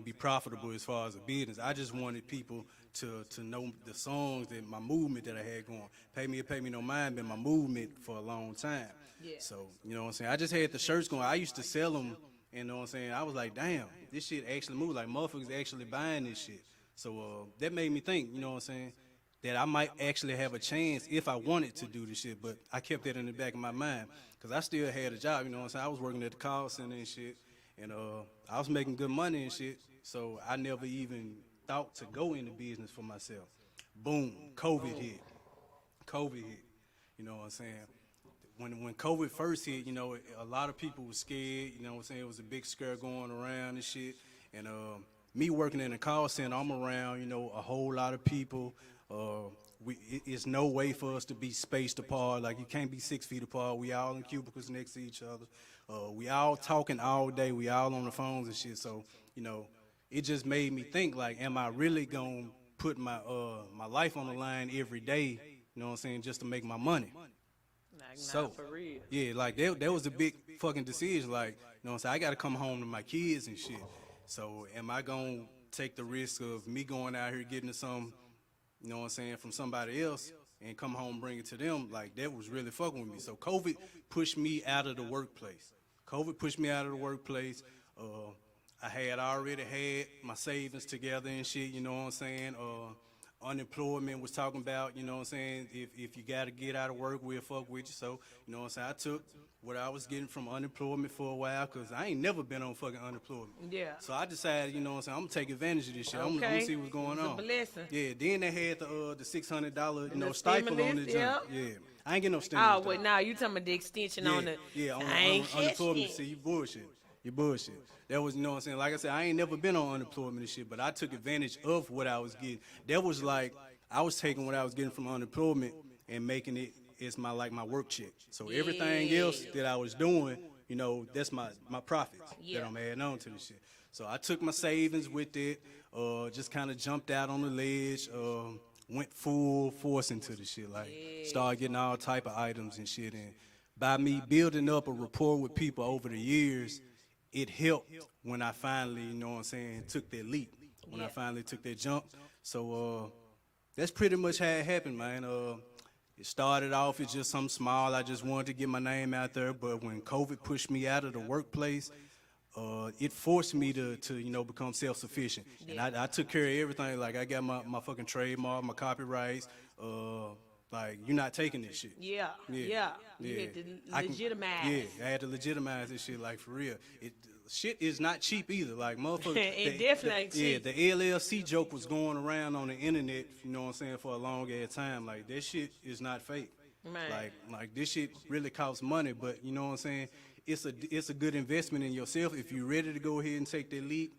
be profitable as far as a business. I just wanted people to know the songs that my movement that I had going. Pay Me or Pay Me No Mind been my movement for a long time. Yeah. So, I just had the shirts going. I used to sell them, I was like, damn, this shit actually moved. Like, motherfuckers actually buying this shit. So, that made me think, that I might actually have a chance if I wanted to do this shit, but I kept that in the back of my mind because I still had a job, I was working at the call center and shit, and I was making good money and shit, so I never even thought to go into business for myself. Boom, COVID hit. When COVID first hit, a lot of people were scared, it was a big scare going around and shit, and me working in a call center, I'm around, a whole lot of people. It's no way for us to be spaced apart. Like, you can't be 6 feet apart. We all in cubicles next to each other. We all talking all day. We all on the phones and shit. So, it just made me think, like, am I really gonna put my life on the line every day, just to make my money? Like, so, for real. Yeah, like, that was a big fucking decision. Like, I got to come home to my kids and shit. So, am I gonna take the risk of me going out here getting some, from somebody else and come home and bring it to them? Like, that was really fucking with me. So COVID pushed me out of the workplace. I had already had my savings together and shit, Unemployment was talking about, if you got to get out of work, we'll fuck with you. So, I took what I was getting from unemployment for a while because I ain't never been on fucking unemployment. Yeah. So I decided, I'm going to take advantage of this shit. I'm going to see what's going on. It's a blessing. Yeah, then they had the $600, stipend on the jump. Yeah. I ain't getting no stimulus. Oh, wait, now you talking about the extension on the... Yeah, on unemployment. See, you bullshit. That was, like I said, I ain't never been on unemployment and shit, but I took advantage of what I was getting. That was like, I was taking what I was getting from unemployment and making it is my work check. So everything else that I was doing, you know, that's my profits that I'm adding on to the shit. So I took my savings with it, just kind of jumped out on the ledge, went full force into the shit, like started getting all type of items and shit. And by me building up a rapport with people over the years, it helped when I finally, you know what I'm saying, took that leap, when I finally took that jump. So that's pretty much how it happened, man. It started off as just something small. I just wanted to get my name out there. But when COVID pushed me out of the workplace, it forced me to you know, become self-sufficient. And I took care of everything. Like, I got my fucking trademark, my copyrights. Like, you're not taking this shit. You had to legitimize. I had to legitimize this shit, like, for real. Shit is not cheap either. Like, motherfuckers. It definitely ain't cheap. Yeah, the LLC joke was going around on the internet, you know what I'm saying, for a long ass time. Like, that shit is not fake. Man. Like this shit really costs money, but you know what I'm saying? It's a good investment in yourself. If you're ready to go ahead and take that leap,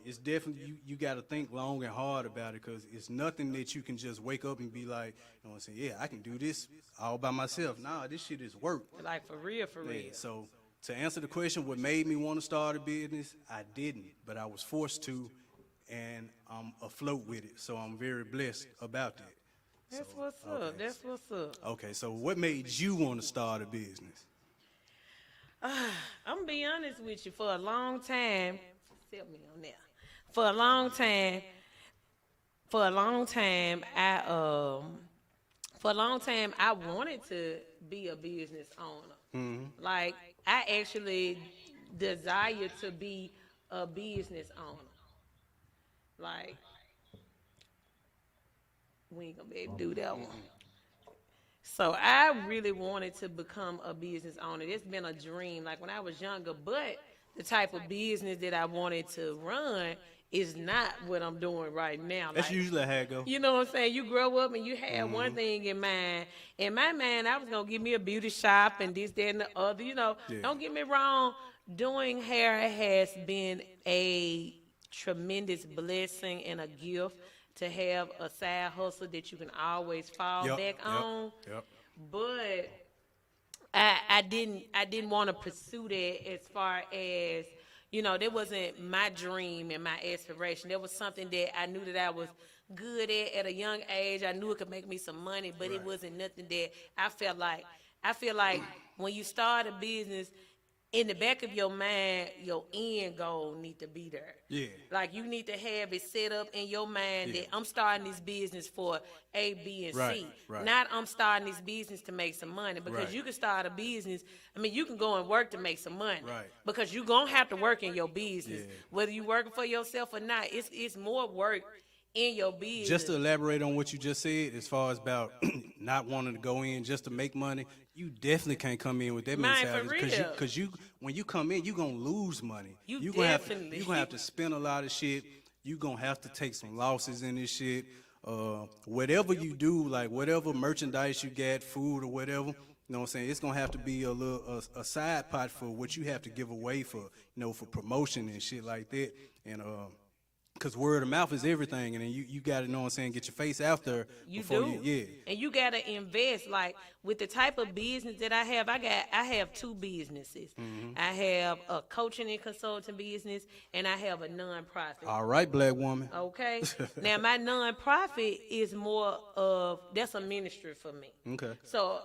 it's definitely, you got to think long and hard about it, because it's nothing that you can just wake up and be like, you know what I'm saying, yeah, I can do this all by myself. Nah, this shit is work. Like, for real, for real. So to answer the question, what made me want to start a business, I didn't, but I was forced to, and I'm afloat with it. So I'm very blessed about that. That's what's up. That's what's up. Okay, so what made you want to start a business? I'm gonna be honest with you. For a long time, help me on there. For a long time, I wanted to be a business owner. Like, I actually desire to be a business owner. Like, we ain't gonna be able to do that one. So I really wanted to become a business owner. It's been a dream, like when I was younger, but the type of business that I wanted to run is not what I'm doing right now. That's like, usually how it go. you know what I'm saying? You grow up and you have one thing in mind. In my mind, I was going to give me a beauty shop and this, that, and the other. You know, don't get me wrong. Doing hair has been a tremendous blessing and a gift to have a side hustle that you can always fall back on. But I didn't want to pursue that as far as, you know, that wasn't my dream and my aspiration. That was something that I knew that I was good at a young age. I knew it could make me some money, but it wasn't nothing that I felt like. I feel like when you start a business, in the back of your mind, your end goal need to be there. Yeah. Like, you need to have it set up in your mind that I'm starting this business for A, B, and C. Right. Not I'm starting this business to make some money. Because you can start a business, I mean, you can go and work to make some money. Right. Because you're going to have to work in your business. Whether you're working for yourself or not, it's more work in your business. Just to elaborate on what you just said, as far as about not wanting to go in just to make money, you definitely can't come in with that mentality, because you when you come in, you're gonna lose money. You're gonna have to spend a lot of shit. You're gonna have to take some losses in this shit. Whatever you do, like whatever merchandise you get, food or whatever, you know what I'm saying, it's gonna have to be a little a side pot for what you have to give away for, you know, for promotion and shit like that. And because word of mouth is everything, and then you got to, know what I'm saying, get your face out there. And you got to invest. Like, with the type of business that I have two businesses. I have a coaching and consulting business, and I have a nonprofit. All right, black woman. Okay. Now, my nonprofit is more of, that's a ministry for me. Okay. So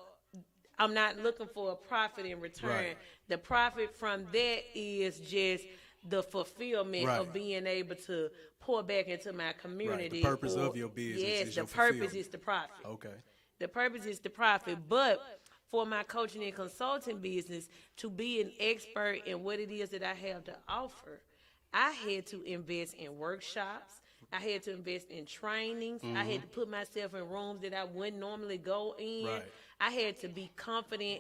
I'm not looking for a profit in return. Right. The profit from that is just the fulfillment of being able to pour back into my community. Right. The purpose of your business is your the purpose is the profit. Okay. The purpose is the profit. But for my coaching and consulting business, to be an expert in what it is that I have to offer, I had to invest in workshops. I had to invest in trainings. I had to put myself in rooms that I wouldn't normally go in. Right. I had to be confident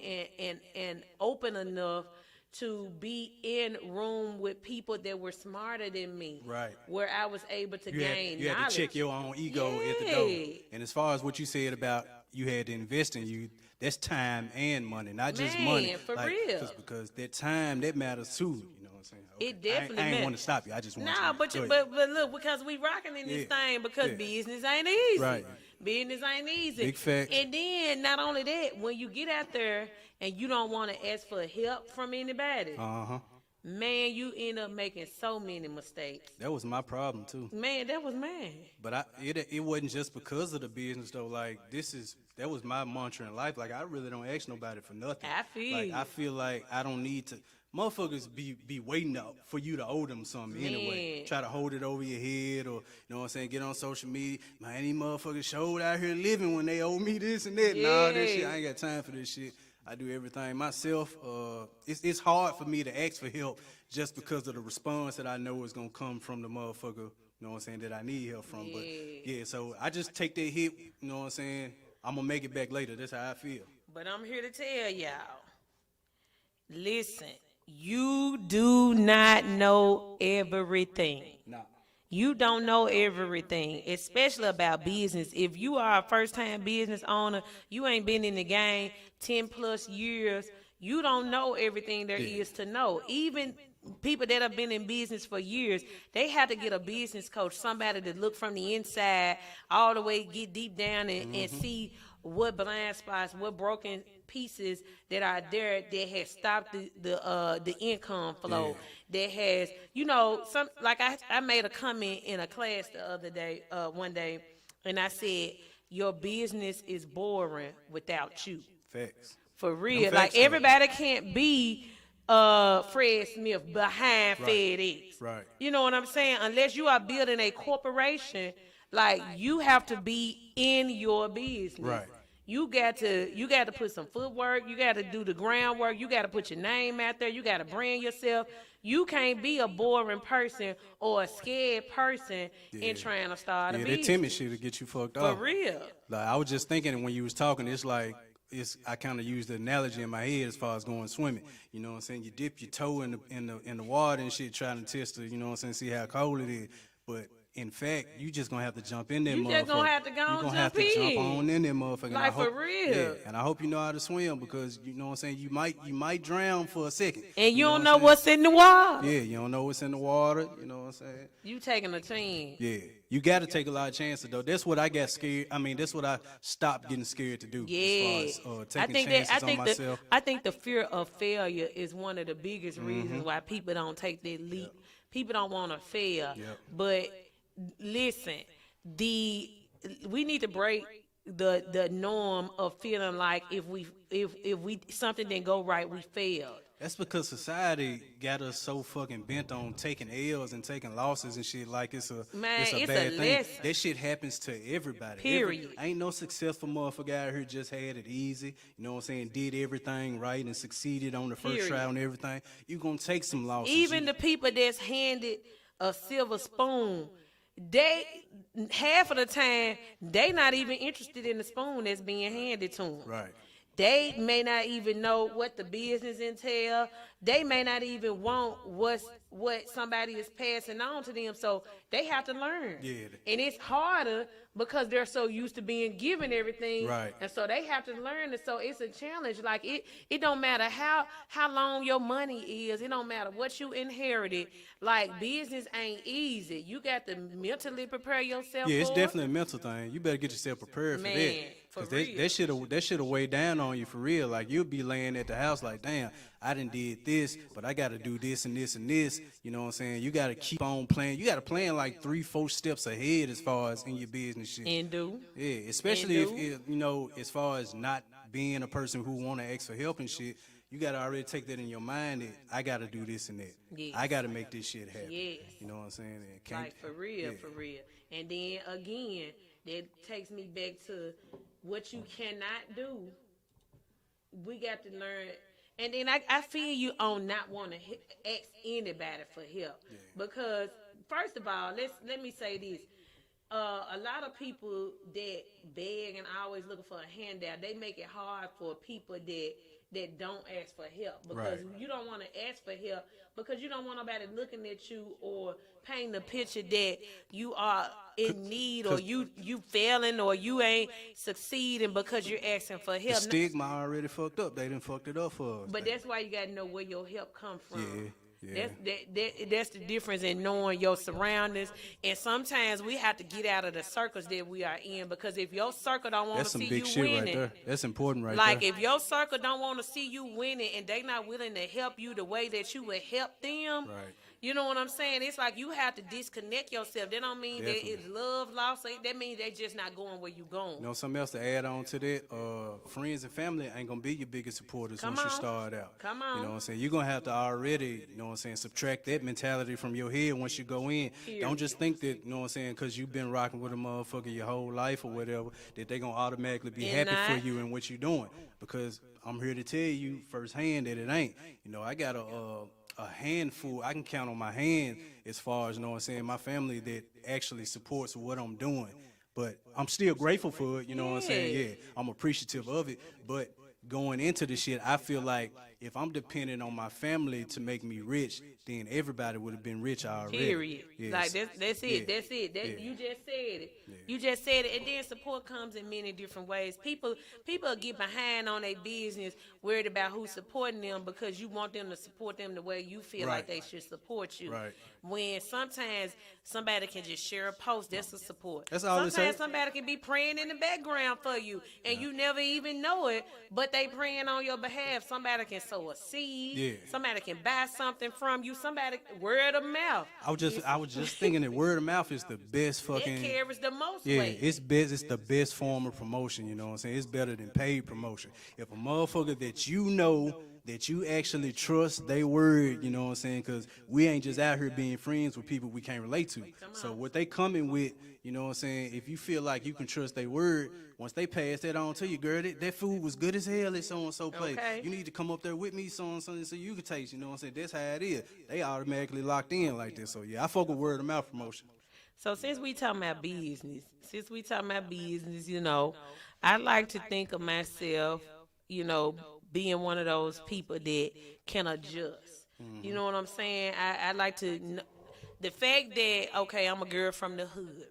and open enough to be in room with people that were smarter than me. Right. Where I was able to gain knowledge. You had to check your own ego at the door. And as far as what you said about you had to invest in you, that's time and money, not just money. For real. Because that time, that matters too. You know what I'm saying? Okay. It definitely I ain't matters. want to stop you. I just want but look, because we rocking in this thing, because business ain't easy. Right. Business ain't easy. Big facts. And then not only that, when you get out there and you don't want to ask for help from anybody, man, you end up making so many mistakes. That was my problem too. Man, that was mine. But it wasn't just because of the business though. Like that was my mantra in life. Like I really don't ask nobody for nothing. I feel like I don't need to. Motherfuckers be waiting up for you to owe them something anyway. Try to hold it over your head or, you know what I'm saying, get on social media. Man, these motherfuckers showed out here living when they owe me this and that. Nah, that shit, I ain't got time for this shit. I do everything myself. It's hard for me to ask for help just because of the response that I know is going to come from the motherfucker, you know what I'm saying, that I need help from. But, yeah, so I just take that hit, you know what I'm saying, I'm going to make it back later. That's how I feel. But I'm here to tell y'all, listen. You do not know everything. No. You don't know everything, especially about business. If you are a first-time business owner, you ain't been in the game 10 plus years, you don't know everything there is to know. Even people that have been in business for years, they have to get a business coach, somebody to look from the inside all the way, get deep down and see what blind spots, what broken pieces that are there that has stopped the income flow. That has, you know, some like I made a comment in a class the other day, one day, and I said your business is boring without you. Facts. For real, like everybody can't be Fred Smith behind FedEx. Right. You know what I'm saying? Unless you are building a corporation. Like you have to be in your business. Right. You got to put some footwork. You got to do the groundwork. You got to put your name out there. You got to brand yourself. You can't be a boring person or a scared person in trying to start a business. That timid shit will get you fucked up. For real. Like I was just thinking when you was talking, it's like I kind of used the analogy in my head as far as going swimming. You know what I'm saying? You dip your toe in the water and shit, trying to test it. You know what I'm saying? See how cold it is, but in fact, you just gonna have to jump in there, motherfucker. You just gonna have to go You gonna have to jump on in there, motherfucker. Like for real. Yeah, and I hope you know how to swim because you know what I'm saying. You might drown for a second. And you don't know what's in the water. Yeah, you don't know what's in the water. You know what I'm saying. You taking a chance. Yeah, you got to take a lot of chances though. That's what I got scared. I mean, that's what I stopped getting scared to do. Yeah, as far as, taking chances on myself. I think the fear of failure is one of the biggest reasons why people don't take that leap. People don't want to fail, but listen, we need to break the norm of feeling like if we something didn't go right, we failed. That's because society got us so fucking bent on taking L's and taking losses and shit like it's a bad thing. Lesson. That shit happens to everybody. Period. Ain't no successful motherfucker out here just had it easy. You know what I'm saying? Did everything right and succeeded on the first try on everything. You gonna take some losses. Even the people that's handed a silver spoon, they half of the time they not even interested in the spoon that's being handed to them. Right. They may not even know what the business entail. They may not even want what somebody is passing on to them. So they have to learn. Yeah. And it's harder because they're so used to being given everything. Right. And so they have to learn it. So it's a challenge. Like it don't matter how long your money is. It don't matter what you inherited. Like business ain't easy. You got to mentally prepare yourself. Yeah, it's for definitely a mental thing. You better get yourself prepared for that. For Cause that shit'll weigh down on you for real. Like you'll be laying at the house like, damn, I done did this, but I gotta do this and this and this. You know what I'm saying? You gotta keep on playing. You gotta plan like 3-4 steps ahead as far as in your business shit. And do. Yeah, especially if you know, as far as not being a person who wanna ask for help and shit. You gotta already take that in your mind that I gotta do this and that. Yes. I gotta make this shit happen. Yes. You know what I'm saying? Like for real, for real. And then again, that takes me back to what you cannot do. We got to learn. And then I feel you on not want to ask anybody for help. Yeah. Because first of all, let me say this. A lot of people that beg and always looking for a handout, they make it hard for people that don't ask for help because you don't want to ask for help because you don't want nobody looking at you or painting the picture that you are in need or you failing or you ain't succeeding because you're asking for help. The stigma already fucked up. They done fucked it up for us. But that's why you got to know where your help come from. Yeah. Yeah. That's the difference in knowing your surroundings. And sometimes we have to get out of the circles that we are in, because if your circle don't want to That's some see big you shit winning, right there. That's important right like there. if your circle don't want to see you winning and they not willing to help you the way that you would help them, Right. you know what I'm saying? It's like you have to disconnect yourself. That don't mean Definitely. that it's love lost. That means they just not going where you going. You know, something else to add on to that, friends and family ain't gonna be your biggest supporters Come once you on. start out. Come on. You know what I'm saying? You're gonna have to already, you know what I'm saying, subtract that mentality from your head once you go in. Don't just think that, you know what I'm saying, because you've been rocking with a motherfucker your whole life or whatever, that they gonna automatically be And happy for not. you and what you're doing. Because I'm here to tell you firsthand that it ain't. You know, I got a handful, I can count on my hand as far as, you know what I'm saying, my family that actually supports what I'm doing. But I'm still grateful for it, you know what I'm saying? Yeah, I'm appreciative of it. But going into the shit, I feel like if I'm dependent on my family to make me rich, then everybody would have been rich already. Period. Yes. Like that's it. Yeah. That's it. Yeah. You just said it. You just said it. And then support comes in many different ways. People get behind on their business, worried about who's supporting them, because you want them to support them the way you feel like Right. they should support you. Right. When sometimes somebody can just share a post, that's a support. That's all it Sometimes takes. somebody can be praying in the background for you, and you never even know it, but they praying on your behalf. Somebody can sow a seed. Yeah. Somebody can buy something from you. Somebody, word of mouth. I was just thinking that word of mouth is the best fucking. It carries the most Yeah, weight. it's best. It's the best form of promotion. You know what I'm saying? It's better than paid promotion. If a motherfucker that you know, that you actually trust they word, you know what I'm saying? Because we ain't just out here being friends with people we can't relate to. So what they coming with, you know what I'm saying? If you feel like you can trust their word, once they pass that on to you, girl, that food was good as hell at so-and-so place. Okay. You need to come up there with me, so-and-so, so you can taste, you know what I'm saying? That's how it is. They automatically locked in like this. So yeah, I fuck with word of mouth promotion. So since we talking about business, you know, I like to think of myself, you know, being one of those people that can adjust. You know what I'm saying? I like to, the fact that, okay, I'm a girl from the hood.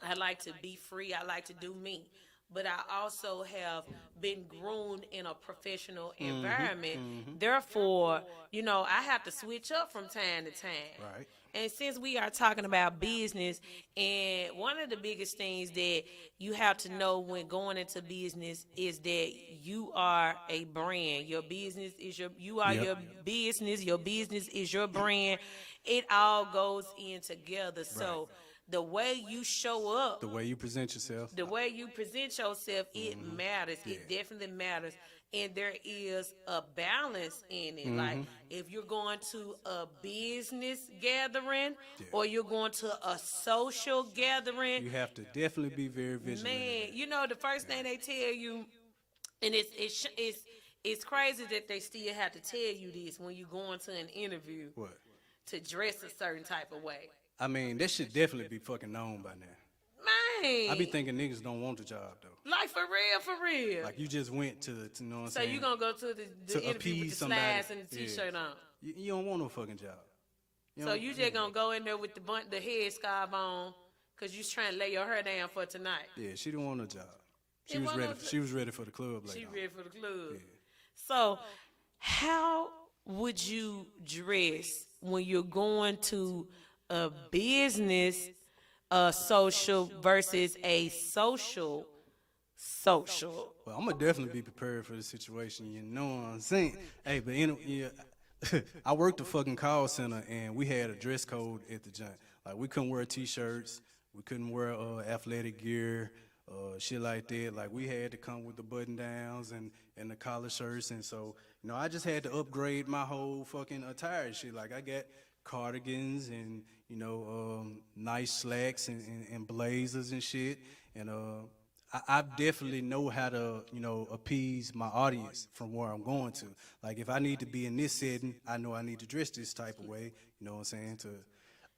I like to be free. I like to do me. But I also have been groomed in a professional environment. Therefore, you know, I have to switch up from time to time. Right. And since we are talking about business, and one of the biggest things that you have to know when going into business is that you are a brand. Your business is your business. Your business is your brand. It all goes in together. So the way you show up, The way you present yourself. the way you present yourself, it matters. It definitely matters. And there is a balance in it. Like if you're going to a business gathering or you're going to a social gathering, You have to definitely be very vigilant. man, you know the first thing they tell you, and it's crazy that they still have to tell you this when you go into an interview, What? to dress a certain type of way. I mean, that should definitely be fucking known by now. Man, I be thinking niggas don't want the job though. like for real. Like you just went to know what I'm So saying? you gonna go to the To interview with appease the somebody. slides and the Yeah. t-shirt on. You don't want no fucking job. So don't- you just gonna go in there with the headscarf on, cause you trying to lay your hair down for tonight. Yeah, she didn't want no job. She Didn't was want no ready. jo- She was ready for the club She later. on. ready for the club. So how would you dress when you're going to a business, a social versus a social? Well, I'm gonna definitely be prepared for the situation. You know what I'm saying? Hey, but I worked a fucking call center and we had a dress code at the joint. Like we couldn't wear t-shirts, we couldn't wear athletic gear, shit like that. Like we had to come with the button downs and the collar shirts, and so you know I just had to upgrade my whole fucking attire and shit. Like I got cardigans and you know nice slacks and blazers and shit, and I definitely know how to, you know, appease my audience from where I'm going to. Like, if I need to be in this setting, I know I need to dress this type of way. You know what I'm saying?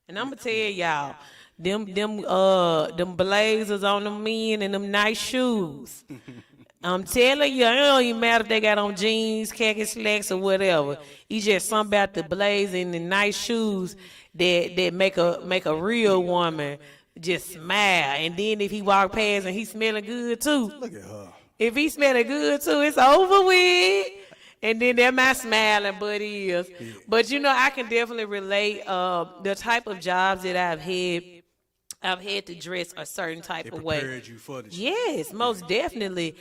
And I'm gonna tell y'all, them blazers on them men and them nice shoes. I'm telling you, it don't even matter if they got on jeans, khaki slacks, or whatever. It's just something about the blazer and the nice shoes that make a real woman just smile. And then if he walk past and he smelling good too. Look at her. If he smelling good too, it's over with. And then that my smiling butt is. But you know, I can definitely relate the type of jobs that I've had to dress a certain type It of way. prepared you for the shit. Yes, most definitely.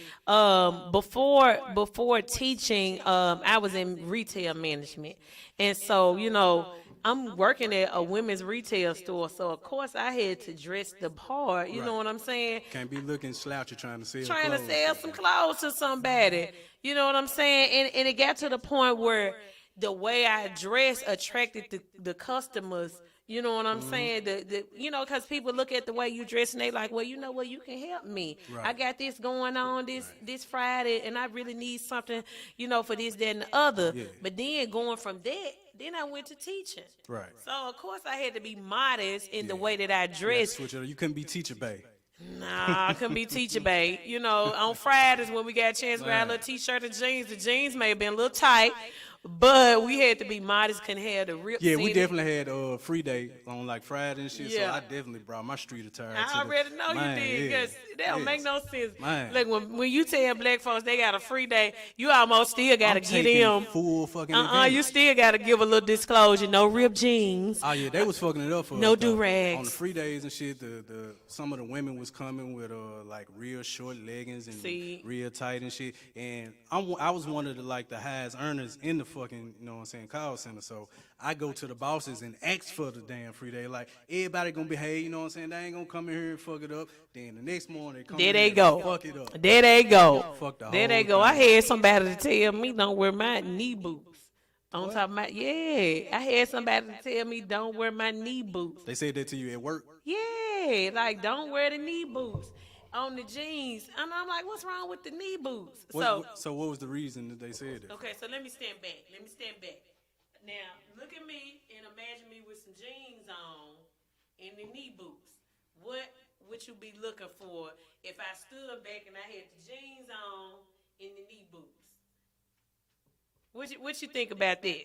Before teaching, I was in retail management, and so you know, I'm working at a women's retail store. So of course, I had to dress the part. You know what I'm saying? Can't be looking slouchy trying to sell Trying to clothes. sell some clothes to somebody. You know what I'm saying? And it got to the point where the way I dressed attracted the customers. You know what I'm saying? You know, because people look at the way you dress and they like, well, you know what, you can help me. Right. I got this going on this Friday, and I really need something, you know, for this, that, and the other. Yeah. But then going from that, then I went to teaching. Right. So of course I had to be modest in the way that I You had to dressed. switch it up. You couldn't be teacher bae. Nah, I couldn't be teacher babe. You know, on Fridays when we got a chance to grab a little t-shirt and jeans, the jeans may have been a little tight, but we had to be modest, couldn't have the rip. Yeah, we city. definitely had free day on like Friday and shit. So Yeah. I definitely brought my street attire. I already know Man, you did, yeah. because that don't make no sense. Man. Look, when you tell black folks they got a free day, you almost still got to I'm get taking them. full fucking advantage. You still got to give a little disclosure. No ripped jeans. Oh yeah, they was fucking it up for No us, though. do-rags. On the free days and shit. The some of the women was coming with like real short leggings and See? real tight and shit. And I was one of the highest earners in the fucking call center. So I go to the bosses and ask for the damn free day. Like everybody gonna behave. You know what I'm saying? They ain't gonna come in here and fuck it up. Then the next morning they come There in they here go. and fuck it up. There they go. Fuck the There whole they go. I thing. had somebody to tell me don't wear my knee boots. On top of my, yeah. I had somebody to tell me don't wear my knee boots. They said that to you at work. Yeah, like don't wear the knee boots on the jeans. And I'm like, what's wrong with the knee boots? So what was the reason that they said that? Okay, so let me stand back. Now, look at me and imagine me with some jeans on and the knee boots. What would you be looking for if I stood back and I had the jeans on and the knee boots? What you think about that?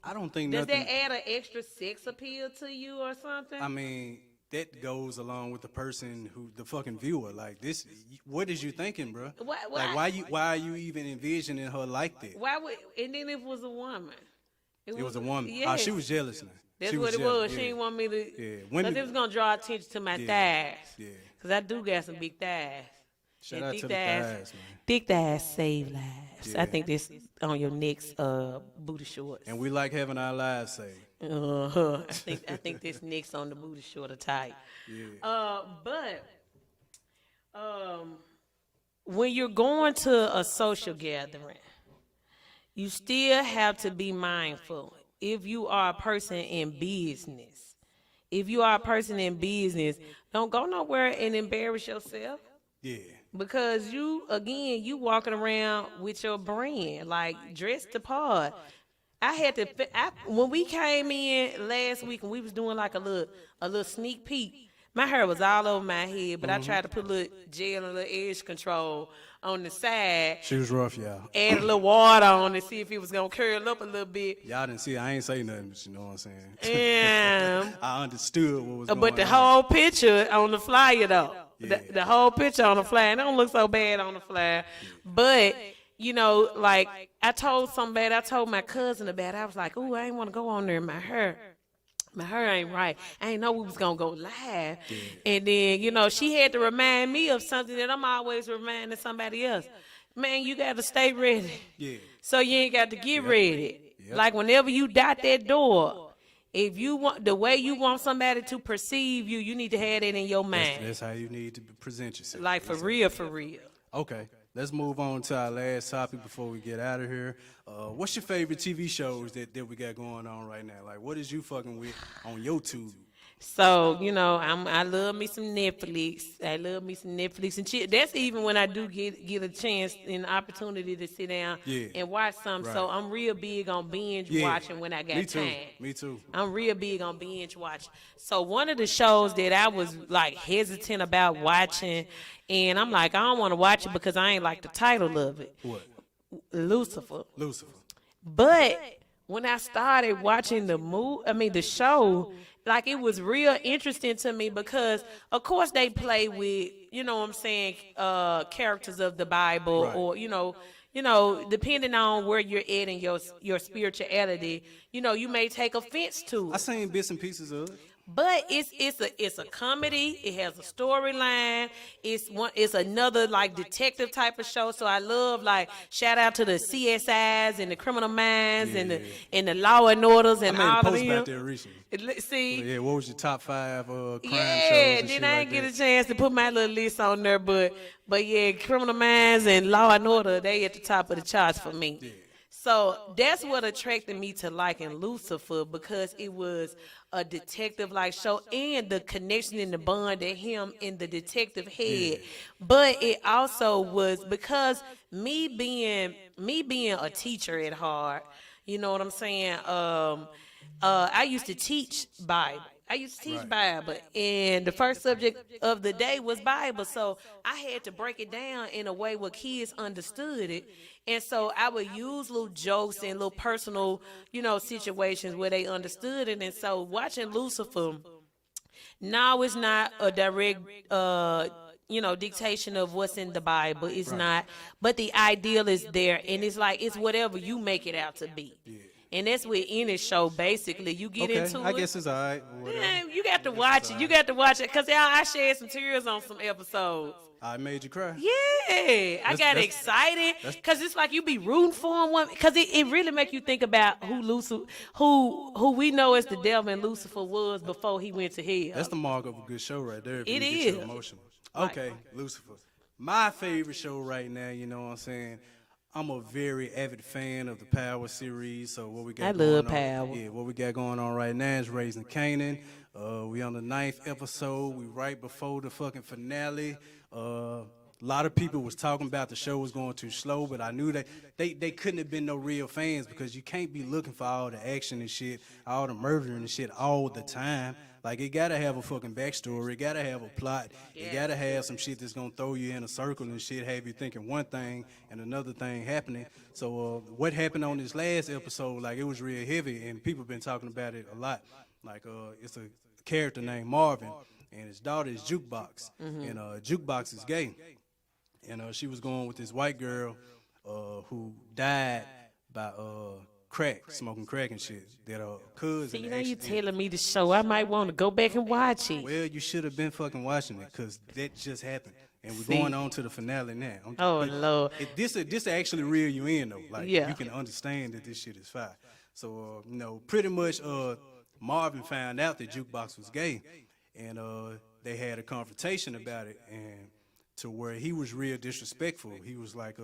I don't think Does nothing. that add an extra sex appeal to you or something? I mean, that goes along with the person the fucking viewer. Like this, what is you thinking, bro? Like why are you even envisioning her like that? Why would? And then if it was a woman. It was a woman. Yeah. Oh, she was jealous now. That's She what it jealous, was. yeah. She didn't want me to. Yeah, Because women- it was gonna draw attention to my thighs. Yeah. Cause I do got some big thighs. Shout And out thick to the thighs, man. Thick thighs save lives. Yeah. I think this is on your next booty shorts. And we like having our lives saved. I think this next on the booty shorter type. Yeah. But when you're going to a social gathering, you still have to be mindful. If you are a person in business, don't go nowhere and embarrass yourself. Yeah. Because you walking around with your brand, like dressed the part. When we came in last week and we was doing like a little sneak peek, my hair was all over my head, but I tried to put a little gel and a little edge control on the side. She was rough, y'all. Add a little water on it, see if it was gonna curl up a little bit. Y'all didn't see it. I ain't say nothing, but you know what I'm saying. And I understood what was going on. but the whole picture on the flyer though, Yeah. the whole picture on the flyer, it don't look so bad on the flyer. But you know, like I told my cousin about it. I was like, "Ooh, I ain't want to go on there in my hair. My hair ain't right. I ain't know we was gonna go live." And then, you know, she had to remind me of something that I'm always reminding somebody else. Man, you got to stay ready. Yeah. So you ain't got to get ready. Like whenever you dot that door, if you want the way you want somebody to perceive you, you need to have that in your mind. That's how you need to present yourself. Like for real, for real. Okay. Let's move on to our last topic before we get out of here. What's your favorite TV shows that we got going on right now? Like, what is you fucking with on your tube? So, you know, I love me some Netflix. I love me some Netflix and chill. That's even when I do get a chance and opportunity to sit down and watch something. Right. So I'm real big on binge watching when I got Me too. time. Me too. I'm real big on binge watching. So one of the shows that I was like hesitant about watching, and I'm like, I don't want to watch it because I ain't like the title of it. What? Lucifer. Lucifer. But when I started watching the show, like it was real interesting to me because, of course, they play with, you know what I'm saying, characters of the Bible, Right. or, you know, you know, depending on where you're at in your spirituality, you know, you may take offense to I it. seen bits and pieces of it. But it's a comedy. It has a storyline. It's another like detective type of show. So I love, like, shout out to the CSIs and the Criminal Minds and the Law and Orders I and made a all of post them. about that recently. See, Yeah, what was your top 5 crime shows yeah, and then shit I like ain't get that? a chance to put my little list on there, but yeah, Criminal Minds and Law and Order, they at the top of the charts for me. So that's what attracted me to liking Lucifer, because it was a detective-like show and the connection and the bond that him and the detective had. But it also was because me being a teacher at heart, you know what I'm saying? I used to teach Bible. I used to teach Bible, and the first subject of the day was Bible. So I had to break it down in a way where kids understood it. And so I would use little jokes and little personal, you know, situations where they understood it. And so watching Lucifer, now it's not a direct, you know, dictation of what's in the Bible. It's not, but the ideal is there, and it's like it's whatever you make it out to be. And that's with any show, basically. You get into it. I guess it's all right. Man, you got to watch it. You got to watch it, because I shed some tears on some episodes. I made you cry. Yeah, I got excited because it's like you be rooting for him, because it really make you think about who we know as the devil and Lucifer was before he went to hell. That's the mark of a good show right there. If It you get is. you emotional. Okay, Lucifer. My favorite show right now, you know what I'm saying? I'm a very avid fan of the Power series. So what we got I going love on, Power. Yeah, what we got going on right now is Raising Canaan. We on the 9th episode. We right before the fucking finale. A lot of people was talking about the show was going too slow, but I knew that they couldn't have been no real fans, because you can't be looking for all the action and shit, all the murdering and shit all the time. Like, it gotta have a fucking backstory. It gotta have a plot. It gotta have some shit that's gonna throw you in a circle and shit, have you thinking one thing and another thing happening. So what happened on this last episode, like, it was real heavy, and people been talking about it a lot. Like, it's a character named Marvin, and his daughter is Jukebox, and Jukebox is gay. And she was going with this white girl who died by smoking crack and shit. That cousin. See, now you telling me the show. I might want to go back and watch it. Well, you should have been fucking watching it, because that just happened. And we're See? going on to the finale now. Oh, Lord. This actually reel you in, though. Like, Yeah. you can understand that this shit is fire. So, you know, pretty much Marvin found out that Jukebox was gay. And they had a confrontation about it. And to where he was real disrespectful. He was like,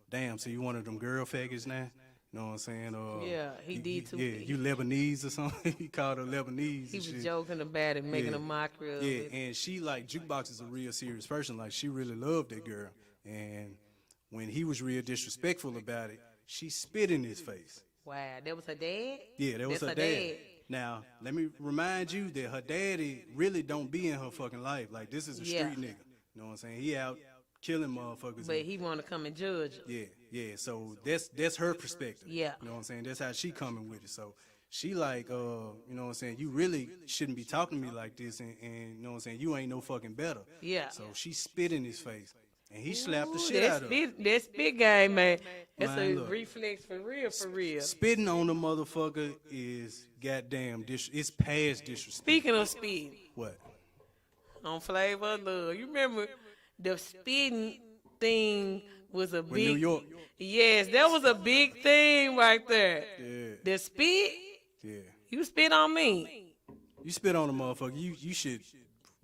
damn, so you one of them girl faggots now? You know what I'm saying? Yeah, he did too. Yeah, you Lebanese or something? He called her Lebanese. He and was shit. joking about it, making a mockery of Yeah, it. and she, like, Jukebox is a real serious person. Like, she really loved that girl. And when he was real disrespectful about it, she spit in his face. Wow, that was her dad? Yeah, that was That's her dad. Now, let me remind you that her daddy really don't be in her fucking life. Like, this is a Yeah. street nigga. You know what I'm saying? He out killing motherfuckers. But he want to come and judge her. Yeah. So that's her perspective. Yeah. You know what I'm saying? That's how she coming with it. So she like, you know what I'm saying? You really shouldn't be talking to me like this, and you know what I'm saying? You ain't no fucking better. Yeah. So she spit in his face, and he slapped the shit out of her. That's big game, man. That's Man, a look. reflex for real, for real. Spitting on the motherfucker is goddamn it's past disrespect. Speaking of speed, What? on Flavor of Love, you remember the spitting thing was a big. New York. Yes, that was a big thing right there. Yeah. The spit, Yeah. you spit on me. You spit on a motherfucker, you should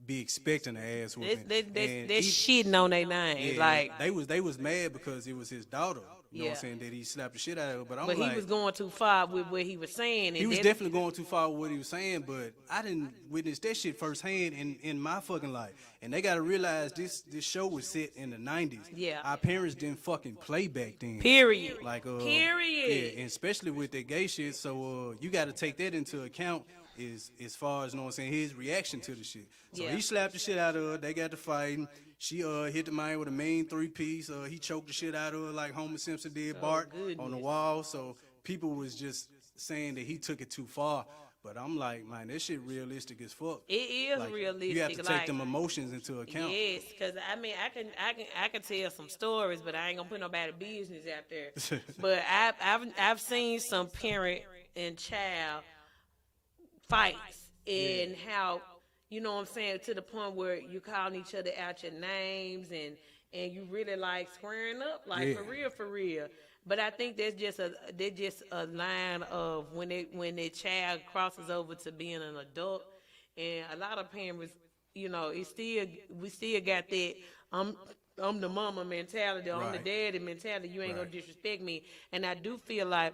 be expecting an ass whooping. That's shitting on their name. Yeah, Like, they was mad because it was his daughter. You know what I'm Yeah. saying? That he slapped the shit out of her. But I'm but like, he was going too far with what he was saying. he and was that- definitely going too far with what he was saying, but I didn't witness that shit firsthand in my fucking life. And they gotta realize this show was set in the 90s. Yeah. Our parents didn't fucking play back then. Period. Like Period. Yeah, and especially with that gay shit. So you gotta take that into account as far as, you know what I'm saying, his reaction to the shit. So Yeah. he slapped the shit out of her, they got to fighting. She hit the man with a mean 3-piece. He choked the shit out of her like Homer Simpson did Bart on the wall. So people was just saying that he took it too far. But I'm like, man, this shit realistic as fuck. It is Like, realistic. You have to take like, them emotions into account. Yes, because I mean, I can tell some stories, but I ain't gonna put nobody business out there. But I've seen some parent and child fights and how, you know what I'm saying, to the point where you calling each other out your names and you really like squaring up, like for real. But I think that's just a line of when the child crosses over to being an adult, and a lot of parents, you know, we still got that I'm the mama mentality, I'm the daddy mentality. You ain't gonna disrespect me, and I do feel like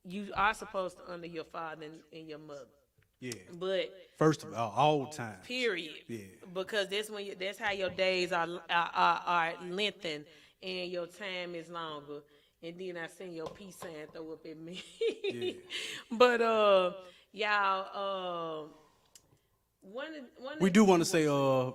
you are supposed to honor your father and your mother. Yeah. But first of all time. Period. Yeah. Because that's how your days are lengthened and your time is longer. And then I seen your peace sign throw up at me. Yeah. But y'all, we do want to say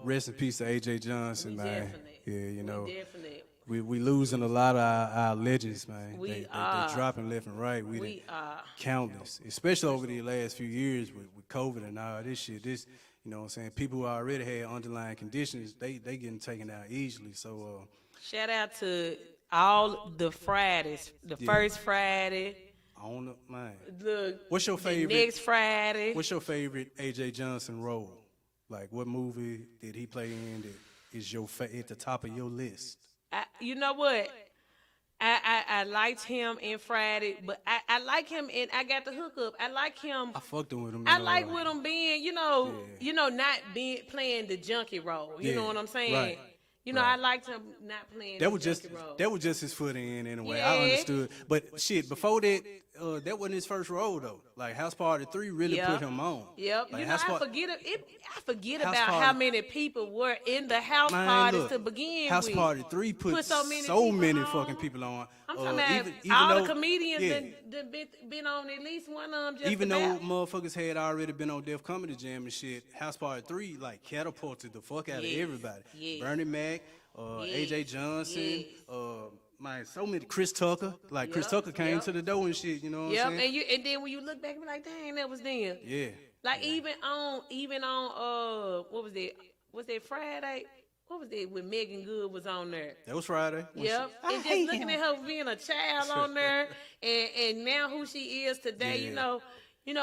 rest in peace to AJ Johnson, man. Definitely. Yeah, you know. Definitely. We losing a lot of our legends, man. They dropping left and right. We are countless, especially over the last few years with COVID and all this shit. This, you know what I'm saying, people who already had underlying conditions, they getting taken out easily. So shout out to all the Fridays. The first Friday. On the, man. What's your favorite? The next Friday. What's your favorite AJ Johnson role? Like, what movie did he play in that is at the top of your list? You know what? I liked him in Friday, but I like him and I got the hookup. I like him. I fucked with him. I like with him being, you know, not playing the junkie role. You know what I'm saying? Right. You know, I liked him not playing the junkie role. That was just his foot in a way. Yeah. I understood. But shit, before that, that wasn't his first role though. Like House Party 3 really put him on. Yep. Like, you know, I forget about Party, how many people were in the house parties to begin House with. Party 3 put so many fucking people on. I'm talking about even all though, the comedians that been on at least one of them. Just even about. though motherfuckers had already been on Def Comedy Jam and shit, House Party 3 like catapulted the fuck out of everybody. Yes. Bernie Mac, AJ Johnson, man, so many. Chris Tucker, like Chris Tucker came to the door and shit. You know what I'm saying? And then when you look back, you be like, dang, that was them. Yeah. Like even on what was that? Was that Friday? What was that when Megan Good was on there? That was Friday. Yep. And just looking at her being a child on there, and now who she is today, you know,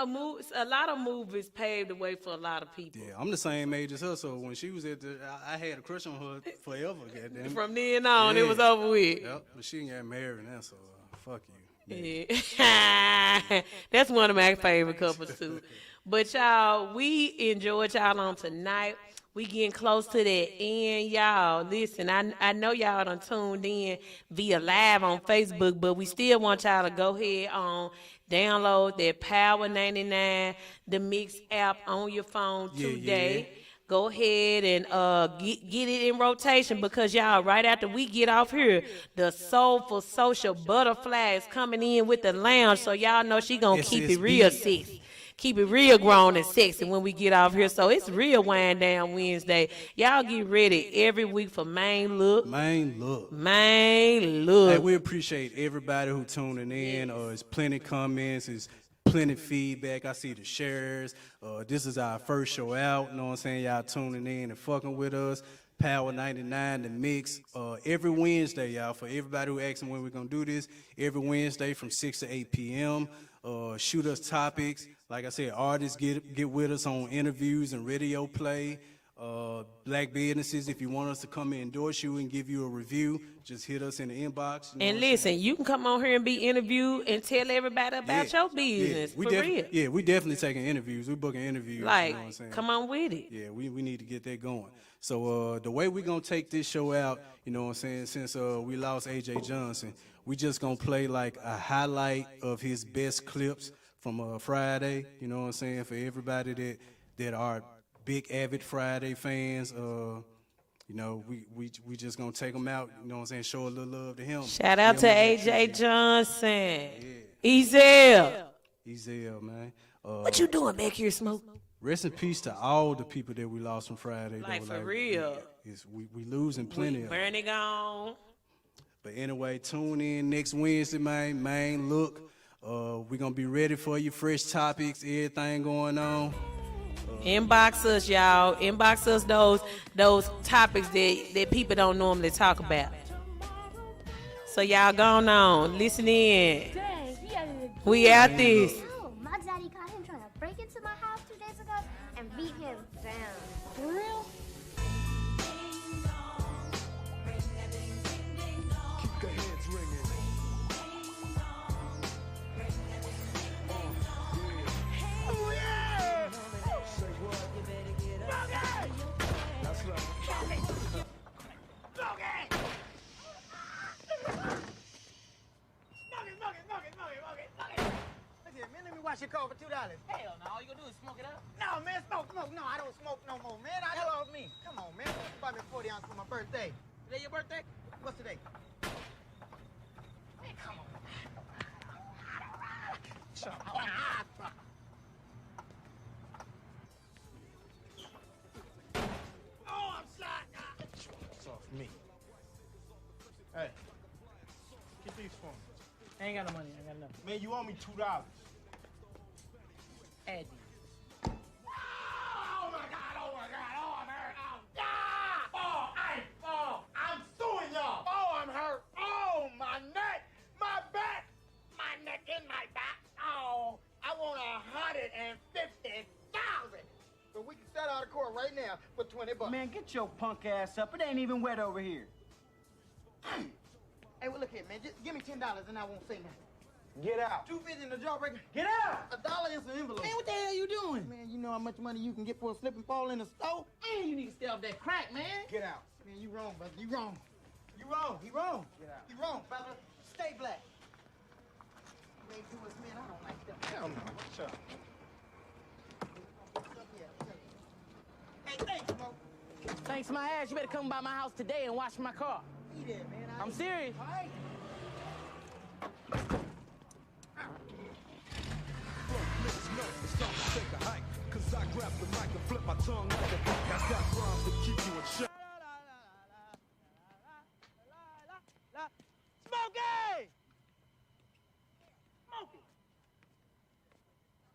movies, a lot of movies paved the way for a lot of people. Yeah, I'm the same age as her, so when she was I had a crush on her forever. Goddamn. From then on, it was over with. Yep, but she ain't got married now, so fuck you. Yeah. That's one of my favorite couples too. But y'all, we enjoyed y'all on tonight. We getting close to that end, y'all. Listen, I know y'all done tuned in via live on Facebook, but we still want y'all to go ahead on download that Power99DaMixx app on your phone today. Yeah. Go ahead and get it in rotation because y'all, right after we get off here, the Soulful Social Butterfly is coming in with the lounge, so y'all know she gonna keep it real sexy. Keep it real grown and sexy when we get off here. So it's real Wind Down Wednesday. Y'all get ready every week for Main Look. Hey, we appreciate everybody who tuning in. It's plenty comments. It's plenty feedback. I see the shares. This is our first show out. You know what I'm saying? Y'all tuning in and fucking with us. Power99DaMixx. Every Wednesday, y'all. For everybody who asking when we're going to do this, every Wednesday from 6 to 8 p.m. Shoot us topics. Like I said, artists get with us on interviews and radio play. Black businesses, if you want us to come and endorse you and give you a review, just hit us in the inbox. You know and listen, you can come on here and be interviewed and tell everybody about your business. For real. Yeah, we definitely taking interviews. We booking interviews. Like, you know what I'm saying? come on with it. Yeah, we need to get that going. So the way we're going to take this show out, you know what I'm saying, since we lost AJ Johnson, we just going to play like a highlight of his best clips from Friday, you know what I'm saying, for everybody that are big avid Friday fans. You know, we just gonna take him out, you know what I'm saying, show a little love to him. Shout out to AJ Johnson. Ezel, man. What you doing back here, Smoke? Rest in peace to all the people that we lost from Friday. Like, for real. We losing plenty of them. Bernie gone. But anyway, tune in next Wednesday, man. Main Look. We're going to be ready for you, fresh topics, everything going on. Inbox us, y'all. Inbox us those topics that people don't normally talk about. So y'all going on. Listen in. Dang, he out of the We out this. Oh, my daddy caught him trying to break into my house 2 days ago and beat him down. For real? Keep the heads ringing. Oh yeah! Say what? That's right. Let me wash your car for $2. Hell no, all you gonna do is smoke it up. No, man, smoke. No, I don't smoke no more, man. I off me. Come on, man. Buy me 40 ounces for my birthday. Today your birthday? What's today? Man, come on. Oh, I'm shot. It's off me. Hey, get these for me. I ain't got no money. I got nothing. Man, you owe me $2. Add these. Oh my God! Oh, I'm hurt. I'm suing y'all. Oh, I'm hurt. Oh, my neck, my back, my neck and my back. Oh, I want $150,000. So we can set out of court right now for $20. Man, get your punk ass up. It ain't even wet over here. Hey, well, look here, man. Just give me $10 and I won't say nothing. Get out. $2.50 in the jawbreaker. Get out. $1 is an envelope. Man, what the hell you doing? Man, you know how much money you can get for a slip and fall in the store? Man, you need to stay off that crack, man. Get out. Man, you wrong, brother. You wrong. You wrong. He wrong. Get out. You wrong, brother. Stay black. You ain't do us, man. I don't like that. Hell no. What's up? Hey, thanks, Mo. Thanks my ass. You better come by my house today and wash my car. Be there, man. I'm serious. All right. Niggas know it's time to take a hike. Cause I grab the mic and flip my tongue like a beat. I got rhymes to keep you in check. Smokey! Smokey!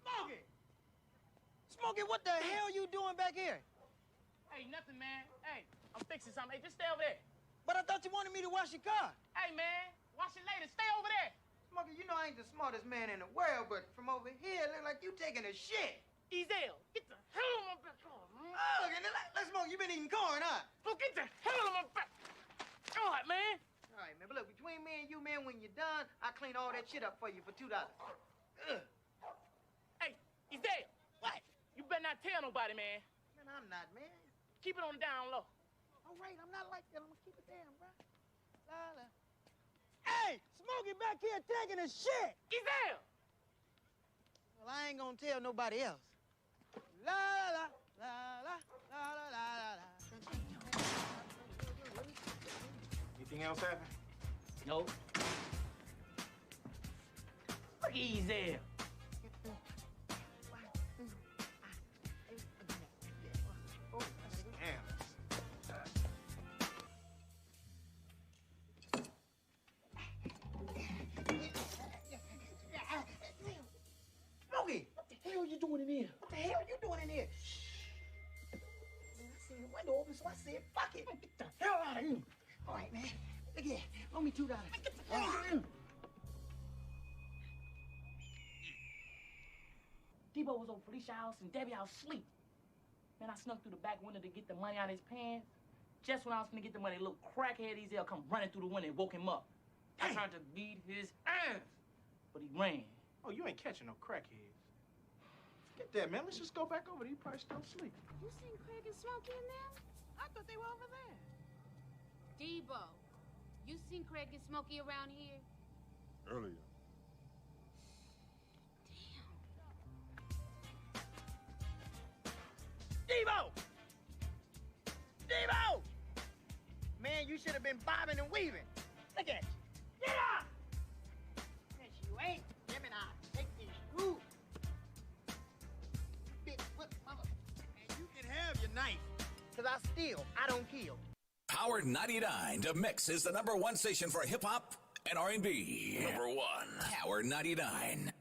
Smokey! Smokey, what the hell you doing back here? Hey, nothing, man. Hey, I'm fixing something. Hey, just stay over there. But I thought you wanted me to wash your car. Hey, man, wash it later. Stay over there. Smokey, you know I ain't the smartest man in the world, but from over here, it look like you taking a shit. Ezel, get the hell on my back. Oh, okay, let's smoke. You been eating corn, huh? Well, get the hell on my back. All right, man. All right, man, but look, between me and you, man, when you're done, I'll clean all that shit up for you for $2. Ugh. Hey, Ezel. What? You better not tell nobody, man. Man, I'm not, man. Keep it on the down low. All right, I'm not like that. I'm gonna keep it down, bro. La, la. Hey, Smokey back here taking a shit. Ezel. Well, I ain't gonna tell nobody else. La, la, la, la, la, la, la, la. Anything else happen? Nope. Look at Ezel. Smokey, what the hell you doing in here? What the hell you doing in here? Man, I seen the window open, so I said, fuck it. Get the hell out of here. All right, man. Look here. Owe me $2. Get the hell out of here. Debo was over Felicia's house and Debbie house sleep. Man, I snuck through the back window to get the money out of his pants. Just when I was finna get the money, little crackhead Ezel come running through the window and woke him up. I tried to beat his ass, but he ran. Oh, you ain't catching no crackheads. Forget that, man. Let's just go back over there. You probably still asleep. You seen Craig and Smokey in them? I thought they were over there. Debo, you seen Craig and Smokey around here? Earlier. Debo! Debo! Man, you should have been bobbing and weaving. Look at you. Get up! Yes, you ain't. Let me now take these screws. Big foot mother. And you can have your knife. Because I steal. I don't kill. Power 99 to Mix is the #1 station for hip-hop and R&B. Number 1, Power 99.